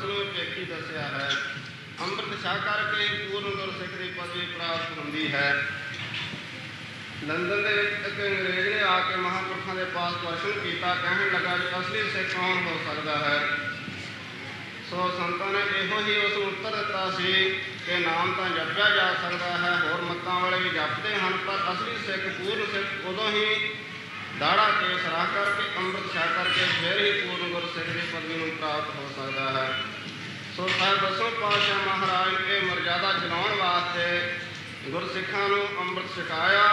ਨੂੰ ਵੇਖੀ ਦੱਸਿਆ ਹੈ। ਅੰਮ੍ਰਿਤ ਛਕ ਕਰਕੇ ਪੂਰਨ ਗੁਰਸਿੱਖ ਦੀ ਪਦਵੀ ਪ੍ਰਾਪਤ ਹੁੰਦੀ ਹੈ। ਲੰਡਨ ਦੇ ਵਿੱਚ ਇੱਕ ਅੰਗਰੇਜ਼ ਨੇ ਆ ਕੇ ਮਹਾਂਪੁਰਖਾਂ ਦੇ ਪਾਸ ਪ੍ਰਸ਼ਨ ਕੀਤਾ। ਕਹਿਣ ਲੱਗਾ ਵੀ ਅਸਲੀ ਸਿੱਖ ਕੌਣ ਹੋ ਸਕਦਾ ਹੈ। ਸੋ ਸੰਤਾਂ ਨੇ ਇਹੋ ਹੀ ਉਸ ਨੂੰ ਉੱਤਰ ਦਿੱਤਾ ਸੀ ਕਿ ਨਾਮ ਤਾਂ ਜਪਿਆ ਜਾ ਸਕਦਾ ਹੈ, ਹੋਰ ਮੱਤਾਂ ਵਾਲੇ ਵੀ ਜਪਦੇ ਹਨ, ਪਰ ਅਸਲੀ ਸਿੱਖ ਪੂਰਨ ਸਿੱਖ ਉਦੋਂ ਹੀ ਦਾੜਾ ਕੇਸ ਰੱਖ ਕਰਕੇ ਅੰਮ੍ਰਿਤ ਛਕ ਕਰਕੇ ਫਿਰ ਹੀ ਪੂਰਨ ਗੁਰਸਿੱਖ ਦੀ ਪਦਵੀ ਨੂੰ ਪ੍ਰਾਪਤ ਹੋ ਸਕਦਾ ਹੈ। ਸੋ ਸਾਹਿਬ ਦਸਵੇਂ ਪਾਤਸ਼ਾਹ ਮਹਾਰਾਜ ਨੇ ਇਹ ਮਰਜ਼ਾਦਾ ਚਲਾਉਣ ਵਾਸਤੇ ਗੁਰਸਿੱਖਾਂ ਨੂੰ ਅੰਮ੍ਰਿਤ ਛਕਾਇਆ।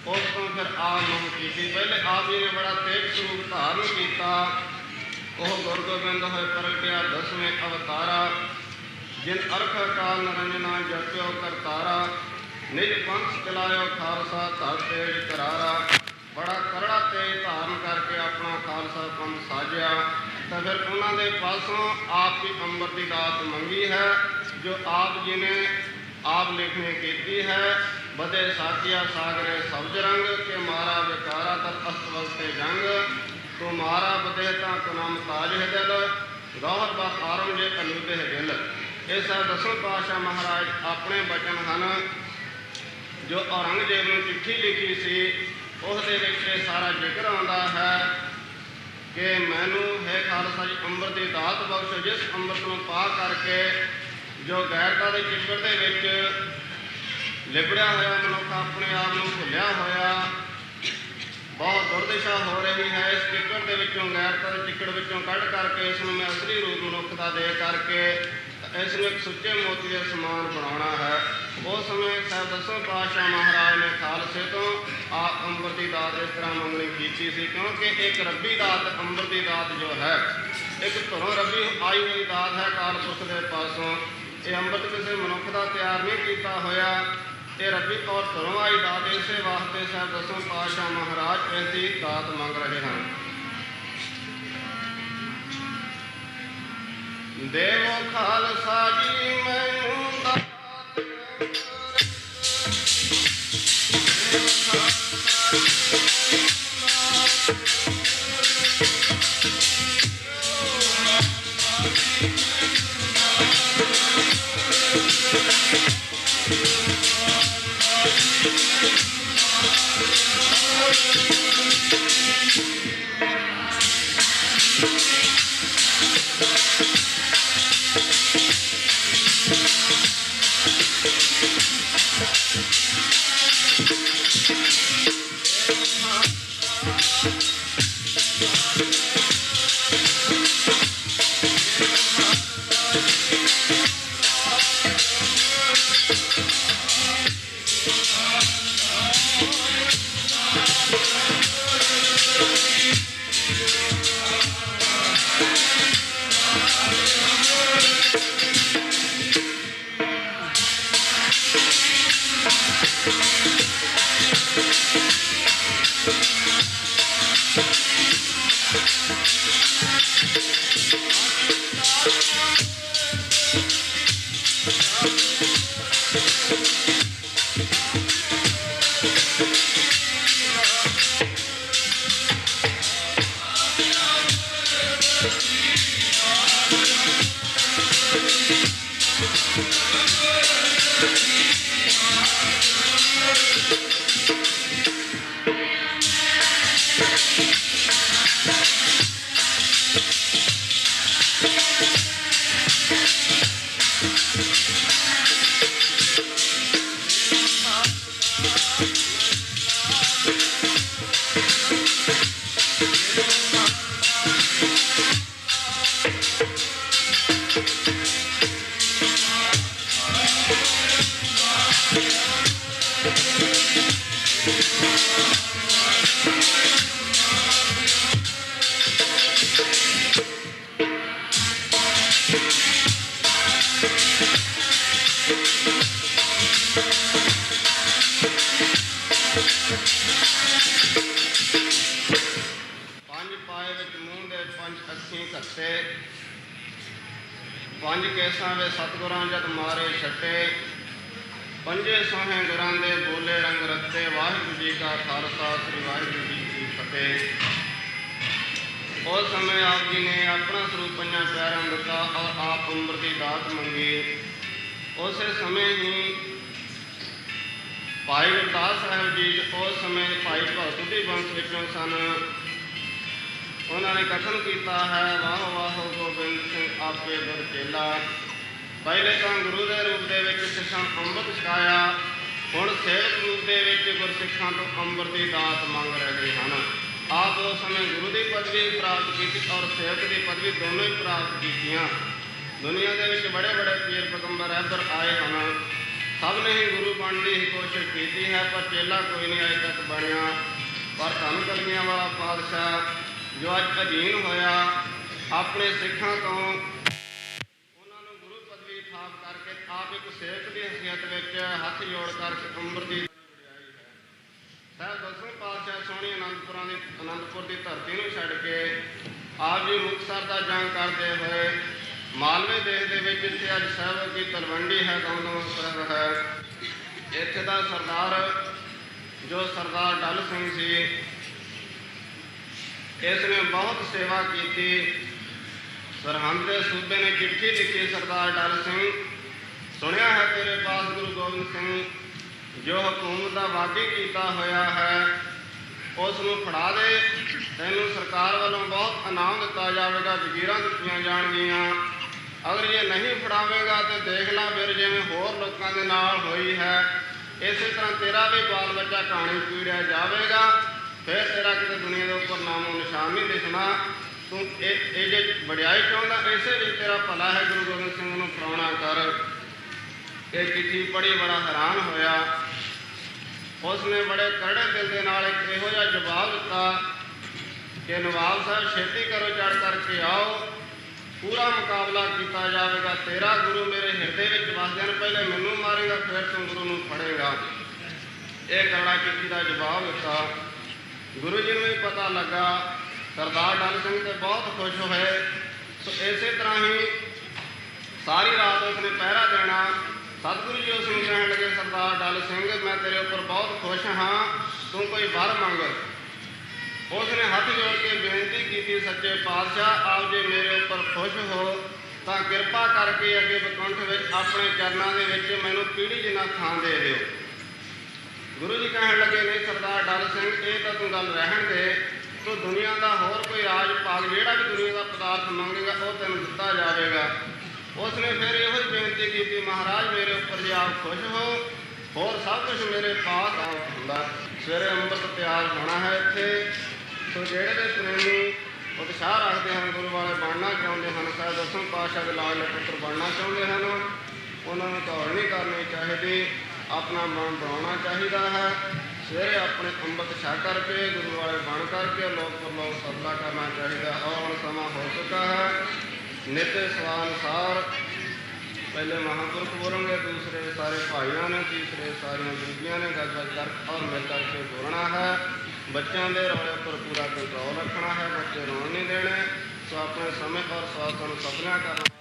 ਉਸ ਤੋਂ ਫਿਰ ਆਪ ਨੂੰ ਕੀਤੀ। ਪਹਿਲੇ ਆਪ ਜੀ ਨੇ ਬੜਾ ਤੇਜ ਸਰੂਪ ਧਾਰਨ ਕੀਤਾ। ਉਹ ਗੁਰ ਗੋਬਿੰਦ ਹੋਏ ਪ੍ਰਗਟਿਆ ਦਸਵੇਂ ਅਵਤਾਰਾ। ਜਿਨ ਅਰਖ ਅਕਾਲ ਨਿਰੰਜਨਾ ਜਪਿਓ ਕਰਤਾਰਾ। ਨਿਜ ਪੰਥ ਚਲਾਇਓ ਖਾਲਸਾ ਧਰ ਤੇਜ ਕਰਾਰਾ। ਬੜਾ ਕਰੜਾ ਤੇਜ ਧਾਰਨ ਕਰਕੇ ਆਪਣਾ ਖਾਲਸਾ ਪੰਥ ਸਾਜਿਆ। ਤਾਂ ਫਿਰ ਉਹਨਾਂ ਦੇ ਪਾਸੋਂ ਆਪ ਦੀ ਅੰਮ੍ਰਿਤ ਦੀ ਦਾਤ ਮੰਗੀ ਹੈ, ਜੋ ਆਪ ਜੀ ਨੇ ਆਪ ਲਿਖਣੀ ਕੀਤੀ ਹੈ। ਬਦੇ ਸਾਥੀਆ ਸਾਗਰੇ ਸਬਜ ਰੰਗ ਕੇ ਮਾਰਾ ਵਿਕਾਰਾ ਤਰ ਅਸਤਵਲ ਤੇ ਜੰਗ। ਤੂੰ ਮਾਰਾ ਬਦੇਤਾ ਤੁਨਮ ਤਾਜ ਹੈ ਦਿਲ। ਗੌਹਰ ਬਾ ਆਰਮ ਜੇ ਅਨੂਤੇ ਹੈ ਦਿਲ। ਇਹ ਸਭ ਦਸਵੇਂ ਪਾਤਸ਼ਾਹ ਮਹਾਰਾਜ ਆਪਣੇ ਬਚਨ ਹਨ ਜੋ ਔਰੰਗਜ਼ੇਬ ਨੂੰ ਚਿੱਠੀ ਲਿਖੀ ਸੀ। ਉਸ ਦੇ ਵਿੱਚ ਇਹ ਸਾਰਾ ਜ਼ਿਕਰ ਆਉਂਦਾ ਹੈ ਕਿ ਮੈਨੂੰ ਹੈ ਖਾਲਸਾ ਜੀ ਅੰਮ੍ਰਿਤ ਦੀ ਦਾਤ ਬਖਸ਼ੋ, ਜਿਸ ਅੰਮ੍ਰਿਤ ਨੂੰ ਪਾ ਕਰਕੇ ਜੋ ਗੈਰਤਾ ਦੇ ਚਿੱਕੜ ਦੇ ਵਿੱਚ ਲਿਬੜਿਆ ਹੋਇਆ ਮਨੁੱਖ ਆਪਣੇ ਆਪ ਨੂੰ ਭੁੱਲਿਆ ਹੋਇਆ, ਬਹੁਤ ਦੁਰਦਸ਼ਾ ਹੋ ਰਹੀ ਹੈ। ਇਸ ਚਿੱਕੜ ਦੇ ਵਿੱਚੋਂ, ਗੈਰਤਾ ਦੇ ਚਿੱਕੜ ਵਿੱਚੋਂ ਕੱਢ ਕਰਕੇ ਇਸ ਨੂੰ ਮੈਂ ਅਸਲੀ ਰੂਪ ਮਨੁੱਖ ਦਾ ਦੇ ਕਰਕੇ ਇਸ ਨੂੰ ਇੱਕ ਸੁੱਚੇ ਮੋਤੀ ਦੇ ਸਮਾਨ ਬਣਾਉਣਾ ਹੈ। ਉਸ ਸਮੇਂ ਸਾਹਿਬ ਦਸਵੇਂ ਪਾਤਸ਼ਾਹ ਮਹਾਰਾਜ ਨੇ ਖਾਲਸੇ ਤੋਂ ਆਪ ਅੰਮ੍ਰਿਤ ਦੀ ਦਾਤ ਇਸ ਤਰ੍ਹਾਂ ਮੰਗਣੀ ਕੀਤੀ ਸੀ, ਕਿਉਂਕਿ ਇੱਕ ਰੱਬੀ ਦਾਤ ਅੰਮ੍ਰਿਤ ਦੀ ਦਾਤ ਜੋ ਹੈ ਇੱਕ ਧਰੋਂ ਰੱਬੀ ਆਈ ਹੋਈ ਦਾਤ ਹੈ ਕਾਲ ਪੁਰਖ ਦੇ ਪਾਸੋਂ। ਇਹ ਅੰਮ੍ਰਿਤ ਕਿਸੇ ਮਨੁੱਖ ਦਾ ਤਿਆਰ ਨਹੀਂ ਕੀਤਾ ਹੋਇਆ, ਇਹ ਰੱਬੀ ਔਰ ਧਰੋਂ ਆਈ ਦਾਤ। ਇਸੇ ਵਾਸਤੇ ਸਾਹਿਬ ਦਸਵੇਂ ਪਾਤਸ਼ਾਹ ਮਹਾਰਾਜ ਇਸ ਦੀ ਦਾਤ ਮੰਗ ਰਹੇ ਹਨ। ਦੇਵੋ ਖਾਲਸਾ ਜੀ ਮੈਨੂੰ ਦਾਤ पंज केसां वे सतगुरां जद मारे छट्टे, पंजे सोहे गुरां दे बोले रंग रत्ते। वाहिगुरू जी का खालसा, श्री वाहिगुरू जी की फतेह। उस समय आप जी ने अपना स्वरूप पंजा प्यारा दिता और आप अंबर की दात मंगी। उस समय ही भाई गुरदास साहब जी उस समय भाई भगत के वंश विचों सन। उन्होंने कथन किया है, वाह वाह गोबिंद सिंह आपे गुर चेला। पहले तो गुरु के रूप के सिखां अंमृत छकाया, हुण सेवक रूप के गुरसिखां तो अंबर की दात मंग रहे हैं। आप उस समय गुरु की पदवी प्राप्त की और सेवक की पदवी दोनों ही प्राप्त की। दुनिया के बड़े बड़े पीर पैगंबर इधर आए हैं, सब ने ही गुरु बनने की कोशिश की है, पर चेला कोई नहीं अजे तक बनया। पर धन कलगियां वाला पातशाह जो अज अधीन होया अपने सिखां तो उन्होंने गुरु पदवी थाप करके आप एक सेवक की हैसियत में हथ जोड़ करके अंबर की साहब 10वें पातशाह सोहनी आनंदपुर की धरती में छड़ के आप जी मुक्तसर का जंग करते हुए मालवे देश के जिथे अज साहब की तलवंडी है, दमदम साहब है, इत्थे का सरदार जो सरदार डल सिंह सी, इसने बहुत सेवा की। सरहंद के सूबे ने चिट्ठी लिखी, सरदार डल सिंह सुनिया है तेरे पास गुरु गोबिंद सिंह जो हुकूमत का वागी किया होया है, उसनों फड़ा दे, तैनू सरकार वालों बहुत इनाम दिता जाएगा, जगीरां दित्तियां जाणगियां। अगर ये नहीं फड़ावेगा तो देख ला फिर जिवें होर लोकां दे नाल होई है, इस तरह तेरा भी बाल बच्चा कहानी पीड़िया जाएगा, फिर तेरा किसी दुनिया के उपर नामो निशान नहीं दिखना। तू ये जे वडियाई चाहता इसे भी तेरा भला है, गुरु गोबिंद सिंह नूं फड़ाउणा कर। ये चिट्ठी पढ़ी बड़ा हैरान होया। उसने बड़े कड़े दिल के नाल एक इहो जिहा जवाब दिता कि नवाब साहब छेती करो, चढ़ करके आओ, पूरा मुकाबला किया जाएगा। तेरा गुरु मेरे हिरदे में वसदे हैं, पहले मैनू मारेगा फिर तू गुरु नूं फड़ेगा। ये कड़ा चिट्ठी का जवाब दिता। गुरु जी ने पता लगा, सरदार डल सिंह तो बहुत खुश हुए। सो इस तरह ही सारी रात उसने पहरा देना। सतगुरु जी उसमें कहने लगे, सरदार डल सिंह मैं तेरे उपर बहुत खुश हाँ, तू कोई वर मंग। उसने हथ जोड़ के बेनती की, सच्चे पातशाह आप जे मेरे उपर खुश हो तो कृपा करके अगे बकुंठ में अपने चरणों के मैनू पीढ़ी जिन्ना थान दे दिओ। गुरु जी कहने लगे, नहीं सरदार डल सिंह ये तो तू गल रहन दे, तो दुनिया का होर कोई राज भाग जिहड़ा भी दुनिया का पदार्थ मंगेगा वो तेन दिता जाएगा। उसने फिर यही बेनती की, महाराज मेरे उपर जे आप खुश हो, होर सब कुछ मेरे पास होंदा। सवेरे अंमृत तैयार होना है इत्थे। सो जेड़े प्रेमी उत्साह रखते हैं, गुरु वाले बनना चाहते हैं, शायद 10वें पातशाह के लाडले पुत्र बनना चाहते हैं, उन्होंने दौड़ नहीं करनी चाहिए, अपना मन बनाना चाहिए है। सवेरे अपने अंमृत छक करके गुरु वाले बन करके लोक पर लोक सदला करना चाहिए। और समा हो चुका है, नित स्वानुसार पहले महापुरुष बोलेंगे, दूसरे सारे भाइयों ने, तीसरे सारिया बीबियां ने गज गज कर और मिल करके बोलना है। बच्चों के रौले पर पूरा कंट्रोल रखना है, बच्चे रोन नहीं देने। सो अपने समय और स्वास्थ्य सपना करना।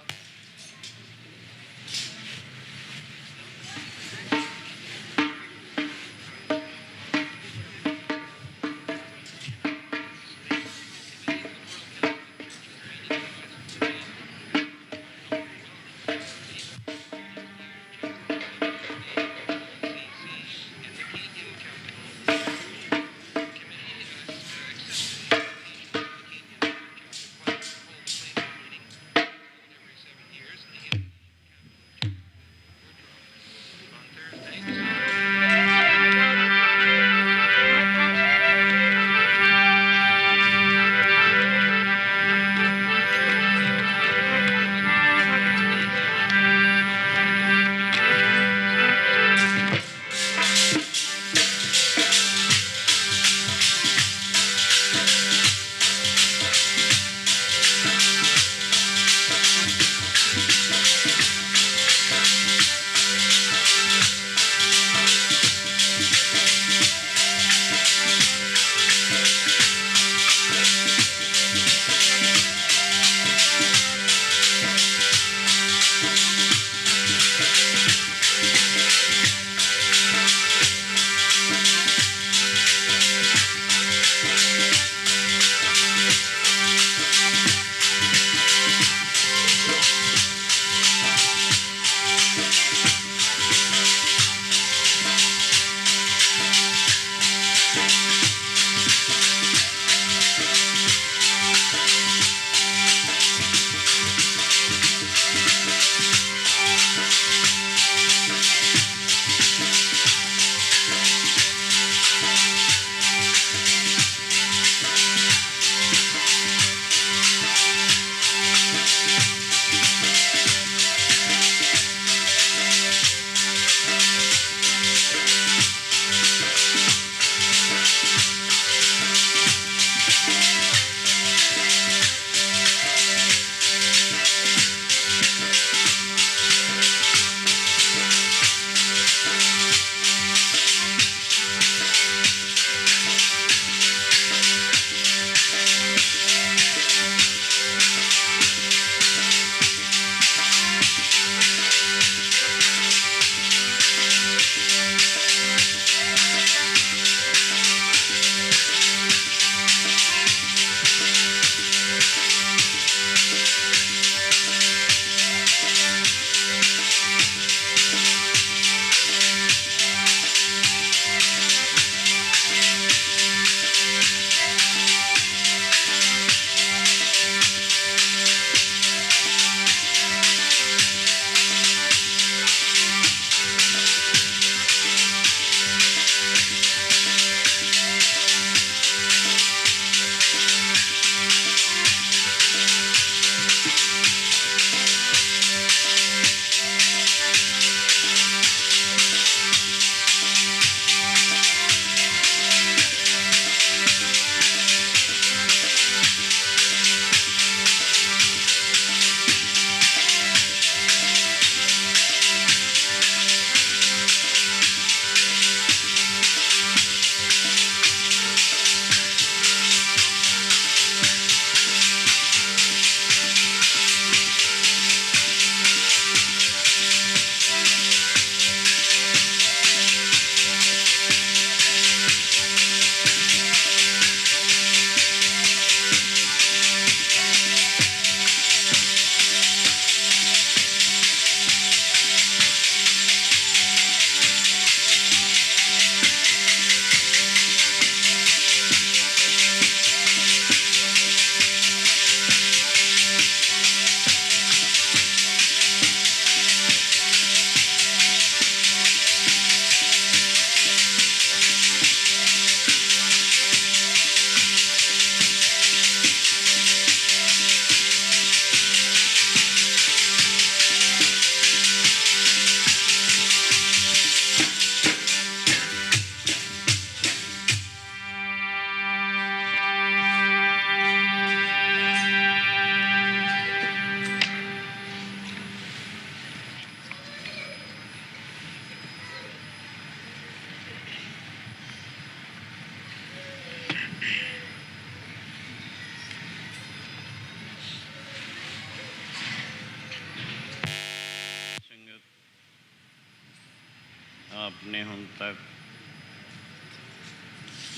आपने हुण तक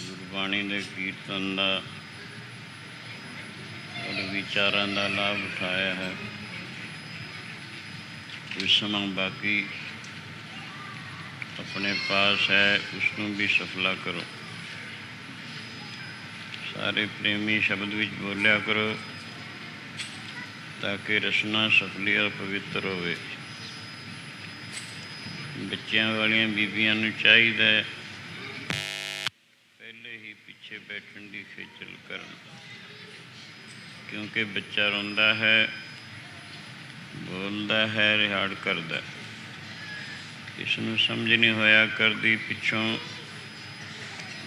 गुरबाणी के कीर्तन का और विचारों का लाभ उठाया है। कुछ समा बाकी अपने पास है, उसनों भी सफला करो। सारे प्रेमी शब्द विच बोलिया करो ताकि रसना सफली और पवित्र होवे। बच्चों वालियां बीबियां नूं चाहिदा है पहले ही पिछे बैठण की खेचल करन, क्योंकि बच्चा रोंदा है, बोलता है, रिहाड़ करदा है। इसनूं समझ नहीं होया करदी, पिछों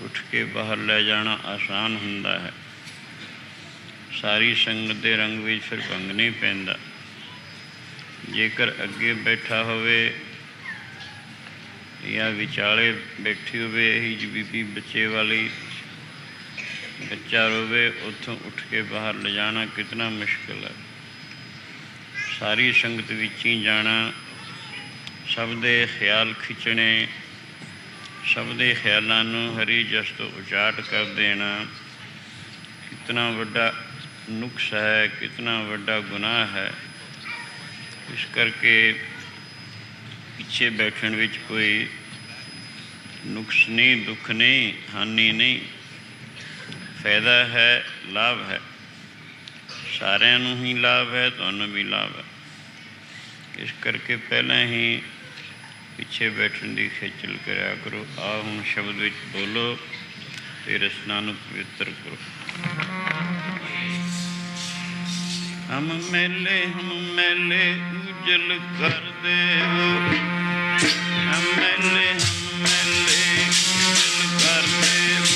उठ के बाहर ले जाना आसान हुंदा है। सारी संगत के रंग में फिर भंग नहीं पैंदा। जेकर अगे बैठा होवे या विचाले बैठी होवे यही बीबी बच्चे वाली, बच्चा रोवे, उतों उठ के बाहर ले जाना कितना मुश्किल है। सारी संगत विच ही जाना, सब दे ख्याल खिंचने, सब दे ख्यालों नूं हरी जस तो उचाट कर देना कितना वड्डा नुक्स है, कितना वड्डा गुनाह है। इस करके पिछे बैठण विच कोई नुक्स नहीं, दुख नहीं, हानि नहीं, फायदा है, लाभ है। सारिਆਂ ਨੂੰ ही लाभ है, तुहानूं भी लाभ है। इस करके पहले ही पिछे बैठण की खेचल करा करो। आ हुण शब्द विच बोलो ते रसना नूं पवित्र करो। हम मैले उजल कर देवो, हम मैले उजल कर देवो।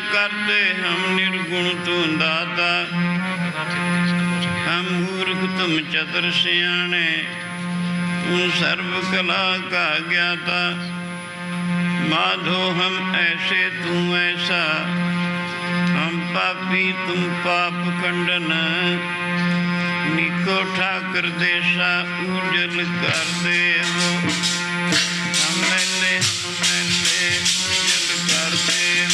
करते हम निर्गुण तू दाता, हम मूर्ख तुम चतुर सियाणे, तू सर्व कला का ज्ञाता। माधो हम ऐसे तू ऐसा, हम पापी तुम पाप खंडन। निको ठाकर देसा उजल कर देवो, हम मैले उजल कर देवो।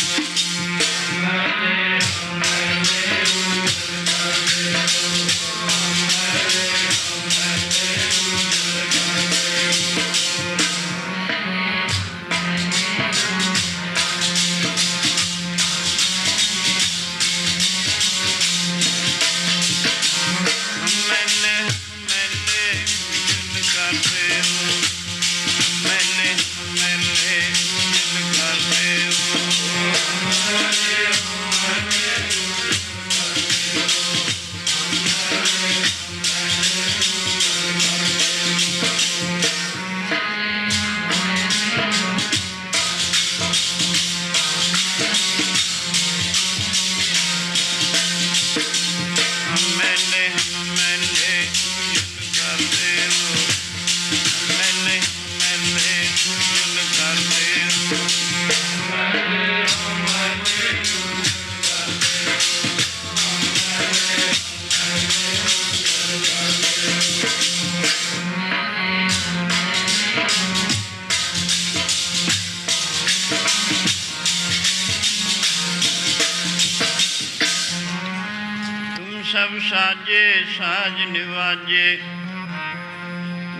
सब साजे साज निवाजे,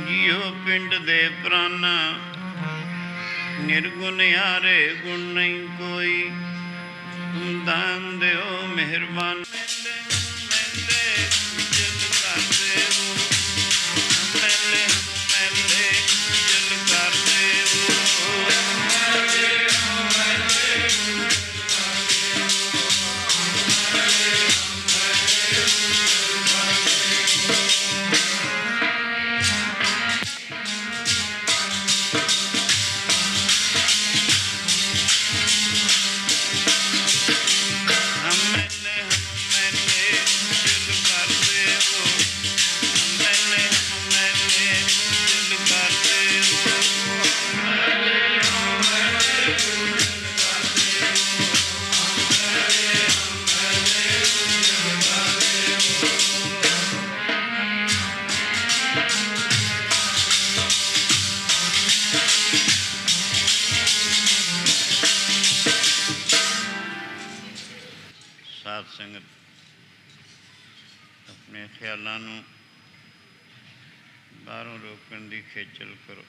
जियो पिंड दे प्राणा, निर्गुण यारे गुण नहीं कोई, तुम दान देओ मेहरबान। मेले जल करते हो, मेले मेले जल करते हो। ਸਾਧ ਸੰਗਤ ਆਪਣੇ ਖਿਆਲਾਂ ਨੂੰ ਬਾਹਰੋਂ ਰੋਕਣ ਦੀ ਖੇਚਲ ਕਰੋ।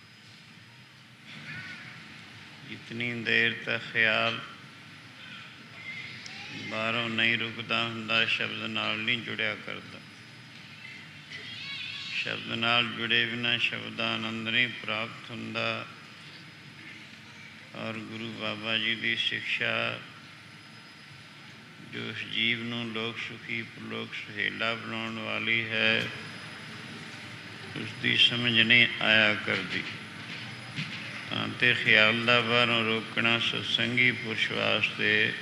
ਜਿਤਨੀ ਦੇਰ ਤੱਕ ਖਿਆਲ ਬਾਹਰੋਂ ਨਹੀਂ ਰੁਕਦਾ ਹੁੰਦਾ, ਸ਼ਬਦ ਨਾਲ ਨਹੀਂ ਜੁੜਿਆ ਕਰਦਾ। ਸ਼ਬਦ ਨਾਲ ਜੁੜੇ ਬਿਨਾਂ ਸ਼ਬਦ ਦਾ ਆਨੰਦ ਨਹੀਂ ਪ੍ਰਾਪਤ ਹੁੰਦਾ। ਔਰ ਗੁਰੂ ਬਾਬਾ ਜੀ ਦੀ ਸਿੱਖਿਆ ਜੋ ਇਸ ਜੀਵ ਨੂੰ ਲੋਕ ਸੁਖੀ ਪਰਲੋਕ ਸੁਹੇਲਾ ਬਣਾਉਣ ਵਾਲੀ ਹੈ, ਉਸ ਦੀ ਸਮਝ ਨਹੀਂ ਆਇਆ ਕਰਦੀ। ਤਾਂ ਤੇ ਖਿਆਲ ਦਾ ਬਾਹਰੋਂ ਰੋਕਣਾ ਸਤਸੰਗੀ ਪੁਰਸ਼ ਵਾਸਤੇ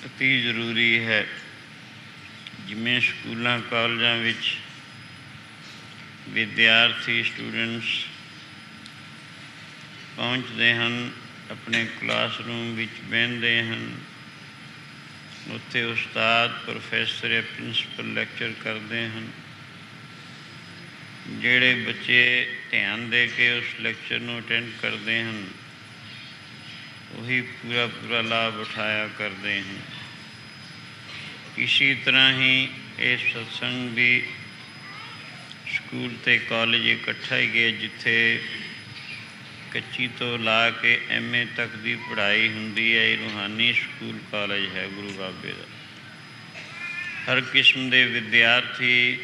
ਅਤੀ ਜ਼ਰੂਰੀ ਹੈ। ਜਿਵੇਂ ਸਕੂਲਾਂ ਕਾਲਜਾਂ ਵਿੱਚ ਵਿਦਿਆਰਥੀ ਸਟੂਡੈਂਟਸ ਪਹੁੰਚਦੇ ਹਨ, ਆਪਣੇ ਕਲਾਸਰੂਮ ਵਿੱਚ ਬਹਿੰਦੇ ਹਨ, ਉੱਥੇ ਉਸਤਾਦ ਪ੍ਰੋਫੈਸਰ ਜਾਂ ਪ੍ਰਿੰਸੀਪਲ ਲੈਕਚਰ ਕਰਦੇ ਹਨ। ਜਿਹੜੇ ਬੱਚੇ ਧਿਆਨ ਦੇ ਕੇ ਉਸ ਲੈਕਚਰ ਨੂੰ ਅਟੈਂਡ ਕਰਦੇ ਹਨ, ਉਹੀ ਪੂਰਾ ਲਾਭ ਉਠਾਇਆ ਕਰਦੇ ਹਨ। ਇਸੀ ਤਰ੍ਹਾਂ ਹੀ ਇਹ ਸਤਸੰਗ ਵੀ ਸਕੂਲ ਅਤੇ ਕਾਲਜ ਇਕੱਠਾ ਹੀ ਗਏ, ਜਿੱਥੇ ਕੱਚੀ ਤੋਂ ਲਾ ਕੇ MA ਤੱਕ ਦੀ ਪੜ੍ਹਾਈ ਹੁੰਦੀ ਹੈ। ਇਹ ਰੂਹਾਨੀ ਸਕੂਲ ਕਾਲਜ ਹੈ ਗੁਰੂ ਬਾਬੇ ਦਾ। ਹਰ ਕਿਸਮ ਦੇ ਵਿਦਿਆਰਥੀ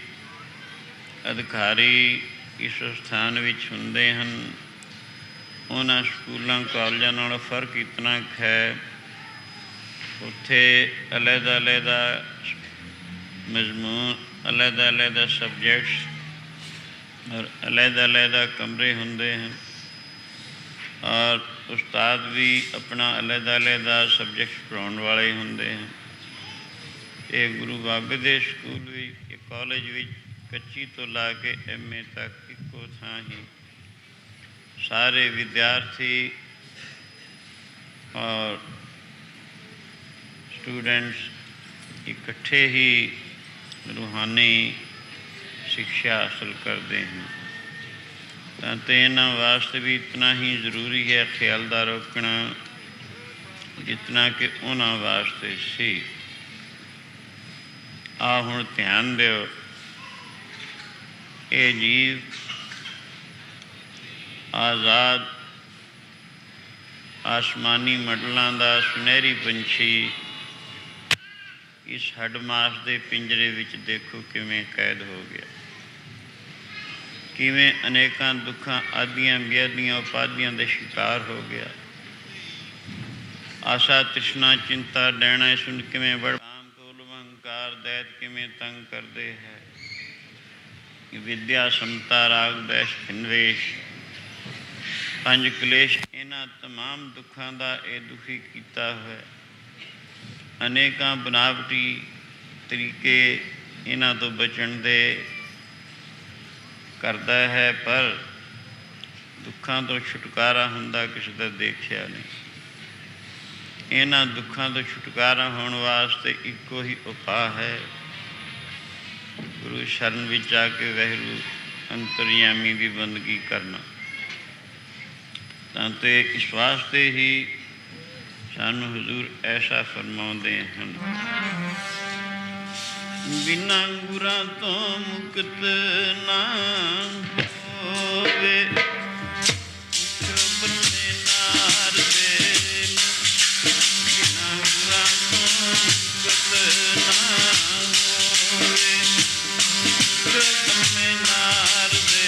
ਅਧਿਕਾਰੀ ਇਸ ਸਥਾਨ ਵਿੱਚ ਹੁੰਦੇ ਹਨ। ਉਹਨਾਂ ਸਕੂਲਾਂ ਕਾਲਜਾਂ ਨਾਲ ਫਰਕ ਇਤਨਾ ਕੁ ਹੈ, ਉੱਥੇ ਅਲੱਗ-ਅਲੱਗ ਮਜ਼ਮੂਨ, ਅਲੱਗ-ਅਲੱਗ ਸਬਜੈਕਟਸ ਔਰ ਅਲੱਗ-ਅਲੱਗ ਕਮਰੇ ਹੁੰਦੇ ਹਨ। ਔਰ ਉਸਤਾਦ ਵੀ ਆਪਣਾ ਅਲੱਗ-ਅਲੱਗ ਸਬਜੈਕਟਸ ਪੜ੍ਹਾਉਣ ਵਾਲੇ ਹੁੰਦੇ ਹਨ। ਇਹ ਗੁਰੂ ਬਾਬੇ ਦੇ ਸਕੂਲ ਵਿੱਚ, ਕਾਲਜ ਵਿੱਚ ਕੱਚੀ ਤੋਂ ਲਾ ਕੇ MA ਤੱਕ ਇੱਕੋ ਥਾਂ ਹੀ ਸਾਰੇ ਵਿਦਿਆਰਥੀ ਔਰ ਸਟੂਡੈਂਟਸ ਇਕੱਠੇ ਹੀ ਰੂਹਾਨੀ ਸਿੱਖਿਆ ਹਾਸਲ ਕਰਦੇ ਹਨ। ਤਾਂ ਤੇ ਇਹਨਾਂ ਵਾਸਤੇ ਵੀ ਇਤਨਾ ਹੀ ਜ਼ਰੂਰੀ ਹੈ ਖਿਆਲ ਦਾ ਰੋਕਣਾ, ਜਿਤਨਾ ਕਿ ਉਹਨਾਂ ਵਾਸਤੇ ਸੀ। ਆ ਹੁਣ ਧਿਆਨ ਦਿਓ, ਇਹ ਜੀਵ ਆਜ਼ਾਦ ਆਸਮਾਨੀ ਮੰਡਲਾਂ ਦਾ ਸੁਨਹਿਰੀ ਪੰਛੀ ਇਸ ਹੱਡ ਮਾਸ ਦੇ ਪਿੰਜਰੇ ਵਿੱਚ ਦੇਖੋ ਕਿਵੇਂ ਕੈਦ ਹੋ ਗਿਆ, ਕਿਵੇਂ ਅਨੇਕਾਂ ਦੁੱਖਾਂ ਆਦੀਆਂ ਵਿਆਧੀਆਂ ਉਪਾਧੀਆਂ ਦੇ ਸ਼ਿਕਾਰ ਹੋ ਗਿਆ। ਆਸ਼ਾ ਤ੍ਰਿਸ਼ਨਾ ਚਿੰਤਾ ਡੈਣਾ ਸੁਣ ਕਿਵੇਂ ਬੜਾਮ ਕੋਲ ਅਹੰਕਾਰ ਦੈਤ ਕਿਵੇਂ ਤੰਗ ਕਰਦੇ ਹੈ। ਵਿਦਿਆ ਸਮਤਾ ਰਾਗ ਦੈਸ਼ ਖਿਨਵੇਸ਼ ਪੰਜ ਕਲੇਸ਼, ਇਹਨਾਂ ਤਮਾਮ ਦੁੱਖਾਂ ਦਾ ਇਹ ਦੁਖੀ ਕੀਤਾ ਹੋਇਆ। ਅਨੇਕਾਂ ਬਨਾਵਟੀ ਤਰੀਕੇ ਇਹਨਾਂ ਤੋਂ ਬਚਣ ਦੇ ਕਰਦਾ ਹੈ, ਪਰ ਦੁੱਖਾਂ ਤੋਂ ਛੁਟਕਾਰਾ ਹੁੰਦਾ ਕਿਸੇ ਦਾ ਦੇਖਿਆ ਨਹੀਂ। ਇਹਨਾਂ ਦੁੱਖਾਂ ਤੋਂ ਛੁਟਕਾਰਾ ਹੋਣ ਵਾਸਤੇ ਇੱਕੋ ਹੀ ਉਪਾਅ ਹੈ, ਗੁਰੂ ਸ਼ਰਨ ਵਿੱਚ ਆ ਕੇ ਵਾਹਿਗੁਰੂ ਅੰਤਰਯਾਮੀ ਦੀ ਬੰਦਗੀ ਕਰਨਾ। ਤਾਂ ਤੇ ਇਸ ਵਾਸਤੇ ਹੀ ਸਾਨੂੰ ਹਜ਼ੂਰ ਐਸਾ ਫਰਮਾਉਂਦੇ ਹਨ, ਬਿਨਾਂ ਗੁਰਾਂ ਤੋਂ ਮੁਕਤ ਨਾ ਹੋਵੇ। ਬੰਦੇ ਨਾਰ ਦੇ ਬਿਨਾਂ ਗੁਰਾਂ ਤੋਂ ਮੁਕਤ ਨਾ ਹੋਵੇ। ਬੰਦੇ ਨਾਰ ਦੇ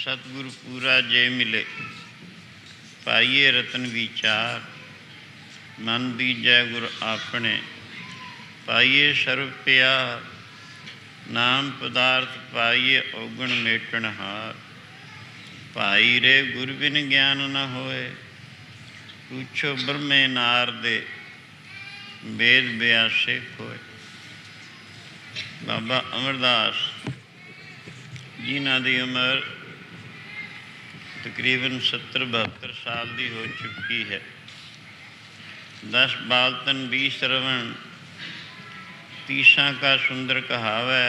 ਸਤਿਗੁਰ ਪੂਰਾ ਜੇ ਮਿਲੇ, ਪਾਈਏ ਰਤਨ ਵਿਚਾਰ। ਮਨ ਦੀਜੈ ਗੁਰ ਆਪਣੇ, ਪਾਈਏ ਸਰਬ ਪਿਆਰ। ਨਾਮ ਪਦਾਰਥ ਪਾਈਏ ਔਗਣ ਮੇਟਣ ਹਾਰ। ਭਾਈ ਰੇ ਗੁਰ ਬਿਨ ਗਿਆਨ ਨ ਹੋਏ, ਪੁੱਛੋ ਬ੍ਰਹਮੇ ਨਾਰਦੇ, ਵੇਦ ਬਿਆਸੇ ਕੋਏ। ਬਾਬਾ ਅਮਰਦਾਸ ਜਿਨ੍ਹਾਂ ਦੀ ਉਮਰ ਤਕਰੀਬਨ 70-72 ਸਾਲ ਦੀ ਹੋ ਚੁੱਕੀ ਹੈ। 10 बालतन 20 श्रवण, 30 का सुंदर कहावै।